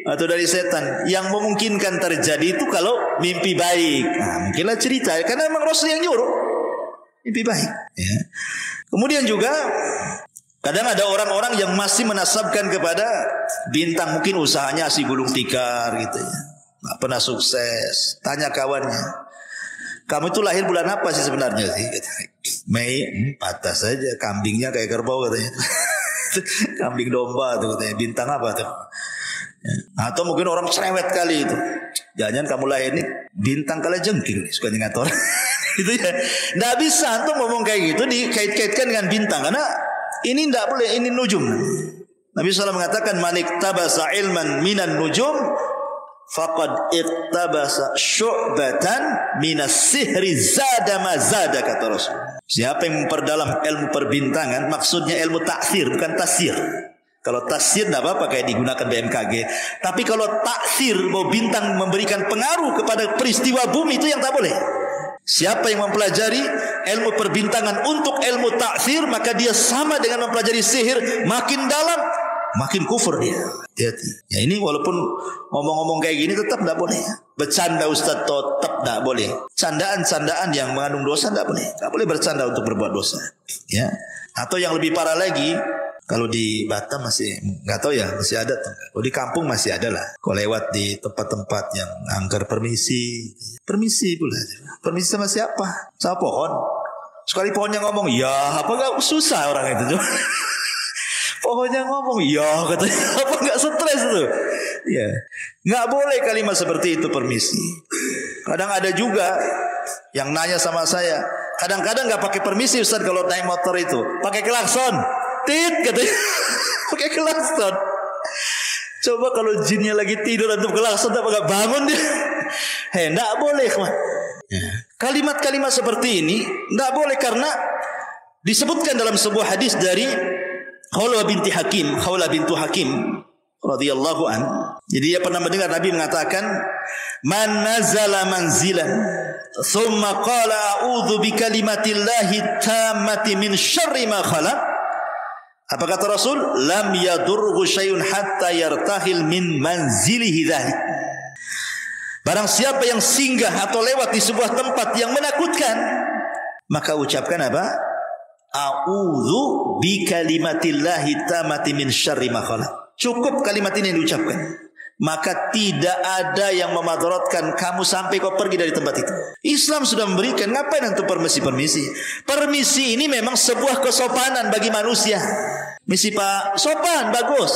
atau dari setan. Yang memungkinkan terjadi itu kalau mimpi baik. Nah, mungkinlah cerita karena memang Rasul yang nyuruh mimpi baik, ya. Kemudian juga kadang ada orang-orang yang masih menasabkan kepada bintang, mungkin usahanya si gulung tikar gitu ya. Nggak pernah sukses. Tanya kawannya, kamu itu lahir bulan apa sih sebenarnya sih? Mei. Patah saja, kambingnya kayak kerbau katanya. Kambing domba tuh katanya. Bintang apa tuh? Ya. Atau mungkin orang cerewet kali itu. Jangan kamu lahir ini bintang kalajengking nih, suka ngatur. Itu ya. Nggak bisa tuh ngomong kayak gitu dikait-kaitkan dengan bintang, karena ini nggak boleh, ini nujum. Nabi SAW mengatakan manik tabasa ilman minan nujum faqad ittabasa syu'batan minas sihri zada ma zada, kata Rasul. Siapa yang memperdalam ilmu perbintangan, maksudnya ilmu taksir bukan tasir. Kalau tasir tidak apa-apa kayak digunakan BMKG. Tapi kalau taksir, bahwa bintang memberikan pengaruh kepada peristiwa bumi, itu yang tak boleh. Siapa yang mempelajari ilmu perbintangan untuk ilmu taksir, maka dia sama dengan mempelajari sihir. Makin dalam, makin kufur dia. Hati-hati. Ya ini walaupun ngomong-ngomong kayak gini tetap tidak boleh. Bercanda Ustaz tetap tidak boleh. Candaan-candaan yang mengandung dosa tidak boleh. Tidak boleh bercanda untuk berbuat dosa. Ya. Atau yang lebih parah lagi, kalau di Batam masih nggak tahu ya, masih ada tuh. Kalau di kampung masih ada lah. Kalau lewat di tempat-tempat yang angker permisi pula. Permisi sama siapa? Sama pohon. Sekali pohonnya ngomong, ya apa nggak susah orang itu. Pohonnya ngomong, ya katanya, apa nggak stres tuh? Ya, nggak boleh kalimat seperti itu, permisi. Kadang ada juga yang nanya sama saya, kadang-kadang nggak pakai permisi Ustaz kalau naik motor itu, pakai klakson, tit katanya, pakai klakson. Coba kalau jinnya lagi tidur antum klakson, tak nggak bangun dia? Nggak boleh, kawan. Kalimat-kalimat seperti ini tidak boleh karena disebutkan dalam sebuah hadis dari Khawlah bintu Hakim radhiyallahu an. Jadi dia pernah mendengar Nabi mengatakan, "Man nazala manzilan, thumma qala a'udzu bikalimatillahi tammati min syarri ma khalaq." Apa kata Rasul? "Lam yadurru syai'un hatta yartahil min manzilihi dzalik." Barang siapa yang singgah atau lewat di sebuah tempat yang menakutkan, maka ucapkan apa? A'udzu bikalimatillahi tammati min syarri ma khalaq. Cukup kalimat ini diucapkan, maka tidak ada yang memadaratkan kamu sampai kau pergi dari tempat itu. Islam sudah memberikan, ngapain untuk permisi-permisi? Permisi ini memang sebuah kesopanan bagi manusia. Misi Pak, sopan, bagus.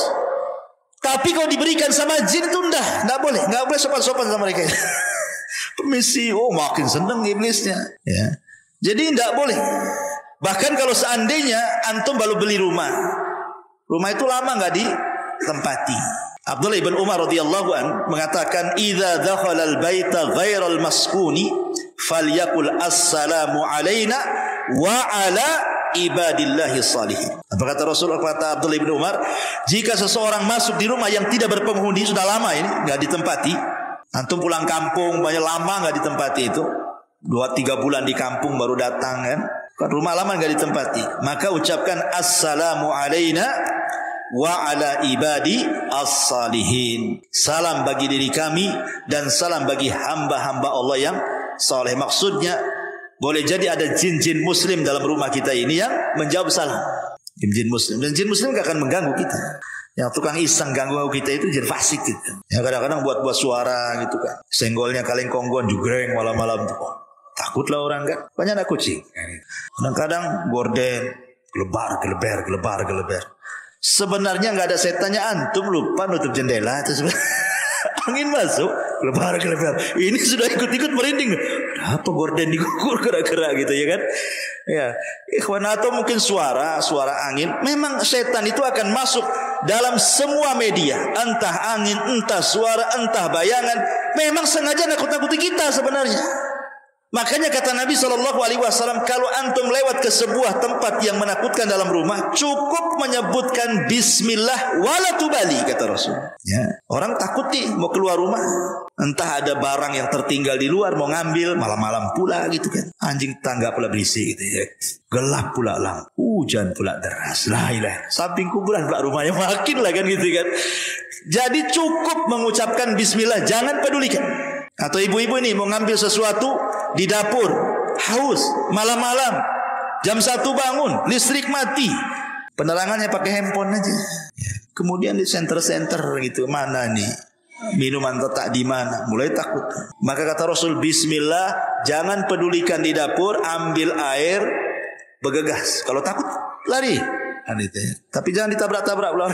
Tapi kalau diberikan sama jin itu enggak boleh sopan-sopan sama mereka. Permisi, makin senang iblisnya. Ya. Jadi enggak boleh. Bahkan kalau seandainya antum baru beli rumah itu lama enggak ditempati. Abdullah ibn Umar radhiyallahu an mengatakan, "Idza dakhala al-baita ghairal maskuni falyakul assalamu alaina wa ala ibadillahi salihin." Apa kata Rasulullah, kata Abdullah bin Umar, jika seseorang masuk di rumah yang tidak berpenghuni, sudah lama ini nggak ditempati, antum pulang kampung banyak lama nggak ditempati itu, 2-3 bulan di kampung baru datang kan rumah lama nggak ditempati, maka ucapkan assalamu alaina wa ala ibadi as-salihin. Salam bagi diri kami dan salam bagi hamba-hamba Allah yang saleh. Maksudnya boleh jadi ada jin-jin muslim dalam rumah kita ini yang menjawab salam. Jin muslim, dan jin muslim gak akan mengganggu kita. Yang tukang iseng ganggu kita itu jin fasik gitu. Ya kadang-kadang buat suara gitu kan. Senggolnya kaleng konggon jugreng malam-malam tuh. Takutlah orang kan. Banyak anak kucing. Kadang-kadang gorden gelebar. Sebenarnya nggak ada setannya, antum lupa nutup jendela itu angin masuk gelebar. Ini sudah ikut-ikut merinding. Apa gorden digugur gerak-gerak gitu ya kan? Ya, ikhwan, atau mungkin suara angin. Memang setan itu akan masuk dalam semua media, entah angin, entah suara, entah bayangan. Memang sengaja nakut-nakuti kita sebenarnya. Makanya kata Nabi SAW, kalau antum lewat ke sebuah tempat yang menakutkan dalam rumah, cukup menyebutkan Bismillah wala tubali, kata Rasul. Ya. Orang takut nih mau keluar rumah, entah ada barang yang tertinggal di luar mau ngambil, malam-malam pula gitu kan. Anjing tangga pula berisik gitu ya. Gelap pula lampu, hujan pula deras. Samping kuburan pula rumahnya makin lah kan gitu kan. Jadi cukup mengucapkan Bismillah, jangan pedulikan. Atau ibu-ibu ini mau ngambil sesuatu di dapur, haus, malam-malam, jam 1 bangun, listrik mati, penerangannya pakai handphone aja. Kemudian di center-center gitu, mana nih minuman letak di mana, mulai takut. Maka kata Rasul, Bismillah, jangan pedulikan di dapur, ambil air, bergegas. Kalau takut lari, tapi jangan ditabrak-tabrak belum.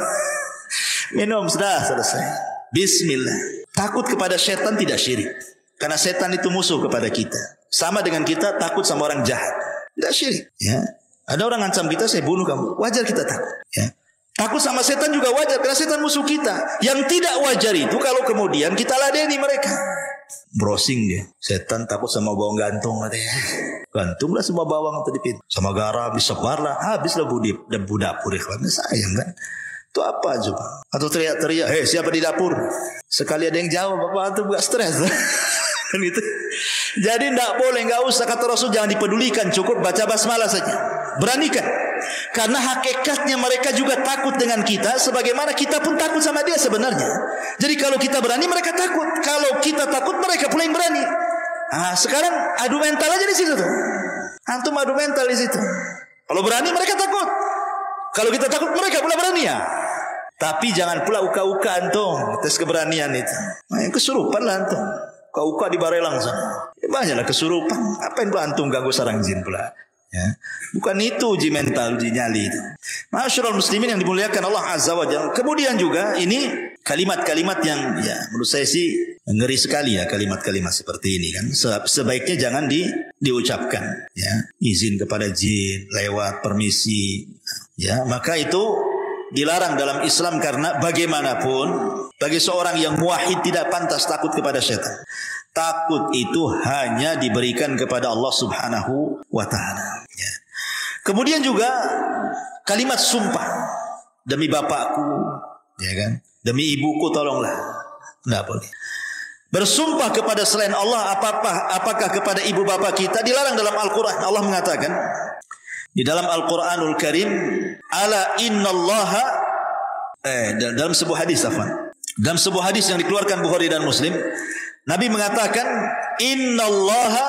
Minum sudah selesai. Bismillah. Takut kepada setan tidak syirik, karena setan itu musuh kepada kita. Sama dengan kita takut sama orang jahat, tidak syirik. Ya, ada orang ngancam kita, saya bunuh kamu, wajar kita takut. Ya, takut sama setan juga wajar, karena setan musuh kita. Yang tidak wajar itu kalau kemudian kita ladeni mereka. Browsing dia, setan takut sama bawang gantung katanya. Gantunglah semua bawang tadi pintu, sama garam disebarlah, habislah budak purih. Sayang kan? Itu apa coba? Atau teriak-teriak, hei siapa di dapur? Sekali ada yang jawab, apa antum gak stres? Kan itu. Jadi tidak boleh, nggak usah, kata Rasul, jangan dipedulikan, cukup baca basmalah saja. Beranikan. Karena hakikatnya mereka juga takut dengan kita, sebagaimana kita pun takut sama dia sebenarnya. Jadi kalau kita berani, mereka takut. Kalau kita takut, mereka pula yang berani. Sekarang adu mental aja di situ tuh. Antum adu mental di situ. Kalau berani mereka takut. Kalau kita takut mereka pula berani ya. Tapi jangan pula uka-uka antum tes keberanian itu. Yang kesurupan lah antum. Uka-uka di Barelang sana. Banyaklah kesurupan. Apain pula antum ganggu sarang jin pula. Ya. Bukan itu uji mental, uji nyali itu. Masyarul muslimin yang dimuliakan Allah Azza wa Jalla. Kemudian juga ini kalimat-kalimat yang ya menurut saya sih ngeri sekali ya, kalimat-kalimat seperti ini kan. Sebaiknya jangan diucapkan ya. Izin kepada jin, lewat permisi ya, maka itu dilarang dalam Islam karena bagaimanapun bagi seorang yang muwahhid tidak pantas takut kepada syaitan. Takut itu hanya diberikan kepada Allah Subhanahu wa taala. Ya. Kemudian juga kalimat sumpah, demi bapakku, ya kan? Demi ibuku tolonglah. Enggak boleh. Bersumpah kepada selain Allah apakah kepada ibu bapak kita dilarang dalam Al-Qur'an. Allah mengatakan di dalam Al-Qur'anul Karim, ala innallaha dalam sebuah hadis dalam sebuah hadis yang dikeluarkan Bukhari dan Muslim, Nabi mengatakan, innallaha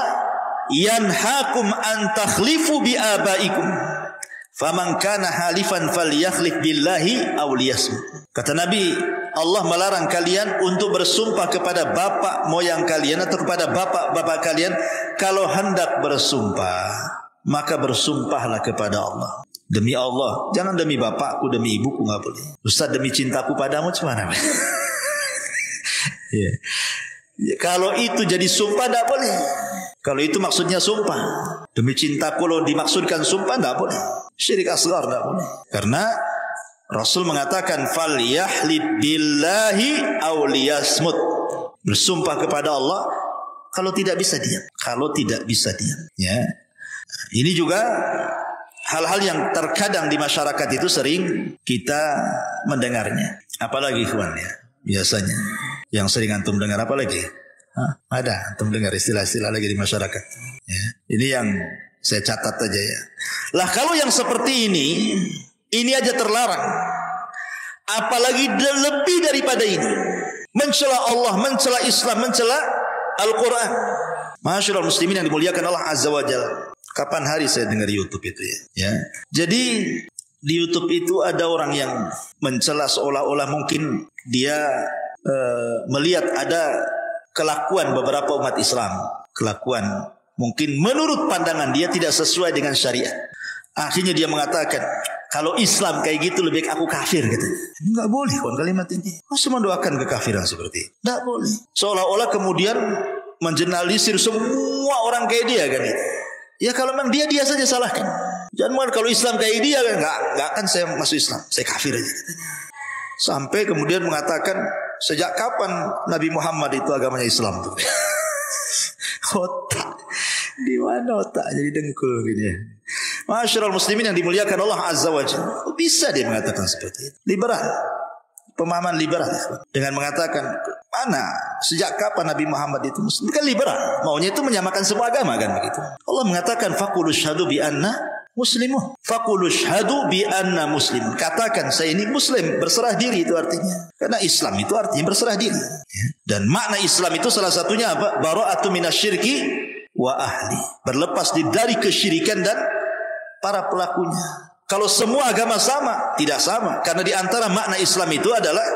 yanhaakum an takhlifu bi abaikum. Faman kana halifan falyakhlif billahi aw liyasmut. Kata Nabi, Allah melarang kalian untuk bersumpah kepada bapak moyang kalian atau kepada bapak-bapak kalian. Kalau hendak bersumpah, maka bersumpahlah kepada Allah. Demi Allah, jangan demi bapakku, demi ibuku, enggak boleh. Ustaz, demi cintaku padamu gimana? Ya. Ya, kalau itu jadi sumpah tidak boleh. Kalau itu maksudnya sumpah, demi cinta kalau dimaksudkan sumpah tidak boleh. Syirik asghar tidak boleh. Karena Rasul mengatakan fal yahlib billahi aw liyasmut. Bersumpah kepada Allah kalau tidak bisa diam. Kalau tidak bisa diam. Ya. Ini juga hal-hal yang terkadang di masyarakat itu sering kita mendengarnya. Apalagi kawan ya. Biasanya yang sering antum dengar apa lagi? Ada antum dengar istilah-istilah lagi di masyarakat ya. Ini yang saya catat aja ya. Lah kalau yang seperti ini aja terlarang, apalagi lebih daripada ini, mencela Allah, mencela Islam, mencela Al-Quran. Masyaallah muslimin yang dimuliakan Allah Azza wa Jalla. Kapan hari saya dengar YouTube itu ya. Jadi di YouTube itu ada orang yang mencela seolah-olah mungkin dia melihat ada kelakuan beberapa umat Islam. Kelakuan mungkin menurut pandangan dia tidak sesuai dengan syariat. Akhirnya dia mengatakan, kalau Islam kayak gitu lebih baik aku kafir gitu. Enggak boleh kan kalimat ini. Masih mendoakan kekafiran seperti itu. Enggak boleh. Seolah-olah kemudian menjeneralisir semua orang kayak dia kan itu. Ya kalau memang dia saja salahkan. Jangan kalau Islam kayak dia kan enggak akan saya masuk Islam. Saya kafir aja katanya. Sampai kemudian mengatakan, sejak kapan Nabi Muhammad itu agamanya Islam tuh? Otak. Di mana otak jadi dengkul gini ya. Masyarul muslimin yang dimuliakan Allah Azza wa Jalla. Bisa dia mengatakan seperti itu. Liberal. Pemahaman liberal. Dengan mengatakan, mana sejak kapan Nabi Muhammad itu Muslim? Kan liberal. Maunya itu menyamakan semua agama kan begitu. Allah mengatakan, faqulu syhadu bi anna muslimun. Faqulu syhadu bi anna muslimun. Katakan saya ini muslim, berserah diri itu artinya. Karena Islam itu artinya berserah diri. Dan makna Islam itu salah satunya apa? Bara'atu minasyirki wa ahli. Berlepas dari kesyirikan dan para pelakunya. Kalau semua agama sama, tidak sama. Karena di antara makna Islam itu adalah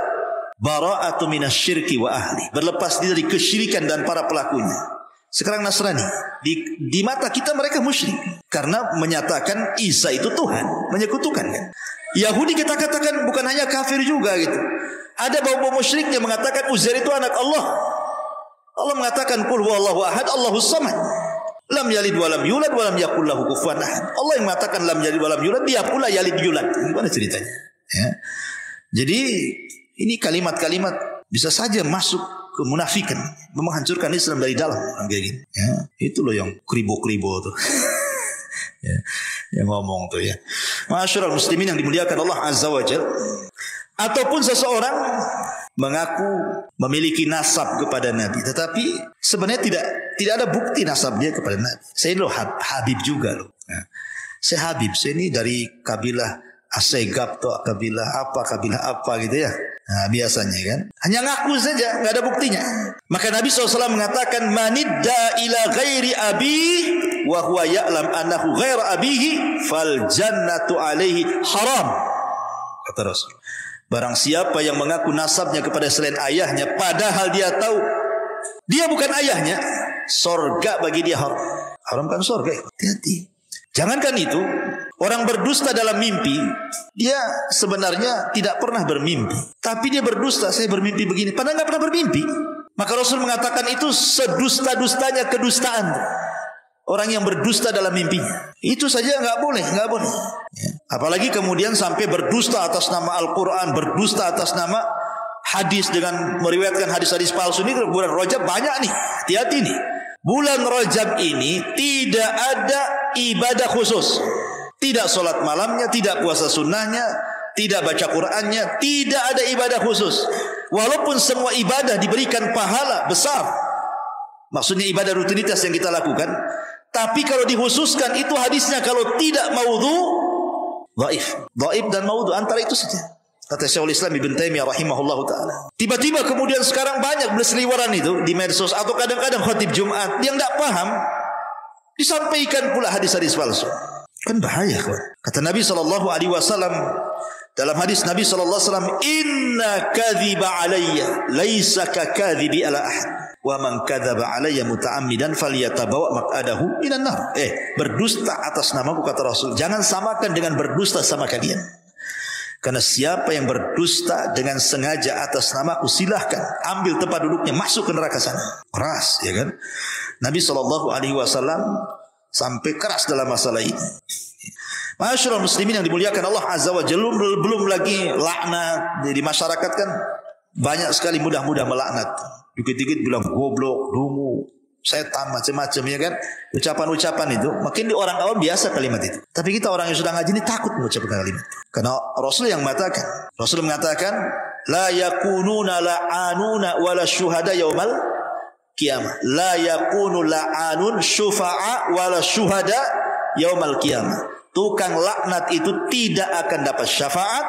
bara'atu minasyirki wa ahli. Berlepas dari kesyirikan dan para pelakunya. Sekarang Nasrani, di mata kita mereka musyrik karena menyatakan Isa itu Tuhan, menyekutukan kan. Yahudi kita katakan bukan hanya kafir juga gitu. Ada bau-bau musyrik yang mengatakan Uzair itu anak Allah. Allah mengatakan qul huwallahu ahad, Allahus samad. Lam yalid wa lam yulad wa lam yakul lahu kufuwan ahad. Allah yang mengatakan lam yalid wa lam yulad, dia pula yalid yulad. Gimana ceritanya? Ya. Jadi ini kalimat-kalimat bisa saja masuk ke munafikan, menghancurkan Islam dari dalam kayak gini. Ya, itu loh yang kribo-kribo tuh. Ya, yang ngomong tuh ya. Masyarul muslimin yang dimuliakan Allah Azza wa Jalla. Ataupun seseorang mengaku memiliki nasab kepada Nabi, tetapi sebenarnya tidak ada bukti nasab dia kepada Nabi. Saya ini loh Habib juga loh. Ya. Saya Habib, saya ini dari kabilah Asegab atau kabilah apa gitu ya. Nah, biasanya kan hanya ngaku saja, nggak ada buktinya. Maka Nabi SAW mengatakan manidda ila ghairi abi wa huwa ya'lam annahu ghaira abihi fal jannatu alaihi haram. Kata Rasul, barang siapa yang mengaku nasabnya kepada selain ayahnya padahal dia tahu dia bukan ayahnya, sorga bagi dia haram. Haram kan sorga. Hati-hati. Jangankan itu, orang berdusta dalam mimpi, dia sebenarnya tidak pernah bermimpi. Tapi dia berdusta, saya bermimpi begini, padahal nggak pernah bermimpi. Maka Rasul mengatakan itu sedusta-dustanya kedustaan. Orang yang berdusta dalam mimpinya, itu saja nggak boleh. Ya. Apalagi kemudian sampai berdusta atas nama Al-Quran, berdusta atas nama hadis dengan meriwayatkan hadis-hadis palsu. Ini bulan Rajab banyak nih, hati-hati nih. Bulan Rajab ini tidak ada ibadah khusus, tidak sholat malamnya, tidak puasa sunnahnya, tidak baca Qurannya, tidak ada ibadah khusus. Walaupun semua ibadah diberikan pahala besar, maksudnya ibadah rutinitas yang kita lakukan. Tapi kalau dikhususkan itu hadisnya kalau tidak maudhu, dhaif dan maudhu, antara itu saja. Kata Syekhul Islam Ibn Taimiyah rahimahullahu ta'ala. Tiba-tiba kemudian sekarang banyak berseliweran itu di medsos, atau kadang-kadang khatib Jumat yang tidak paham, disampaikan pula hadis-hadis palsu. Kan bahaya kan. Kata Nabi SAW dalam hadis Nabi SAW, inna kadhiba alayya laisa ka kadhibi ala ahad. Wa man kadzaba alayya muta'ammidan falyatabawa maq'adahu minan nar. Berdusta atas namaku, kata Rasul, jangan samakan dengan berdusta sama kalian. Karena siapa yang berdusta dengan sengaja atas namaku, silahkan ambil tempat duduknya, masuk ke neraka sana. Keras, ya kan? Nabi SAW sampai keras dalam masalah ini. Masyaallah muslimin yang dimuliakan Allah Azza wa Jalla, belum lagi laknat di masyarakat kan banyak sekali mudah-mudah melaknat. Dikit-dikit bilang goblok, dungu, setan, macam-macam, ya kan? Ucapan-ucapan itu makin di orang awam biasa kalimat itu. Tapi kita orang yang sudah ngaji ini takut mengucapkan kalimat. Karena Rasul mengatakan la yakununa la'anuna wala syuhada yaumal qiyamah. La yakunu la'anun syufa'a wala syuhada yaumal qiyamah. Tukang laknat itu tidak akan dapat syafaat,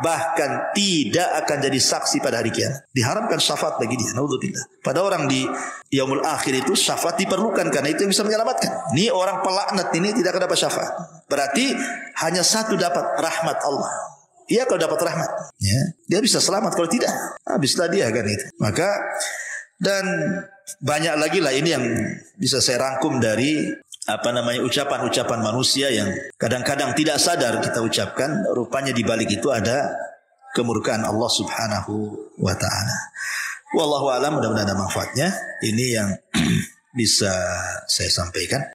bahkan tidak akan jadi saksi pada hari kiamat. Diharamkan syafaat bagi dia. Naudzubillah. Pada orang di yaumul akhir itu syafaat diperlukan, karena itu yang bisa menyelamatkan. Ini orang pelaknat ini tidak akan dapat syafaat. Berarti hanya satu dapat, rahmat Allah. Dia kalau dapat rahmat, ya, dia bisa selamat. Kalau tidak, habislah dia kan itu. Maka dan banyak lagi lah ini yang bisa saya rangkum dari ucapan-ucapan manusia yang kadang-kadang tidak sadar kita ucapkan. Rupanya di balik itu ada kemurkaan Allah Subhanahu wa taala. Wallahu a'lam, mudah-mudahan ada manfaatnya. Ini yang bisa saya sampaikan.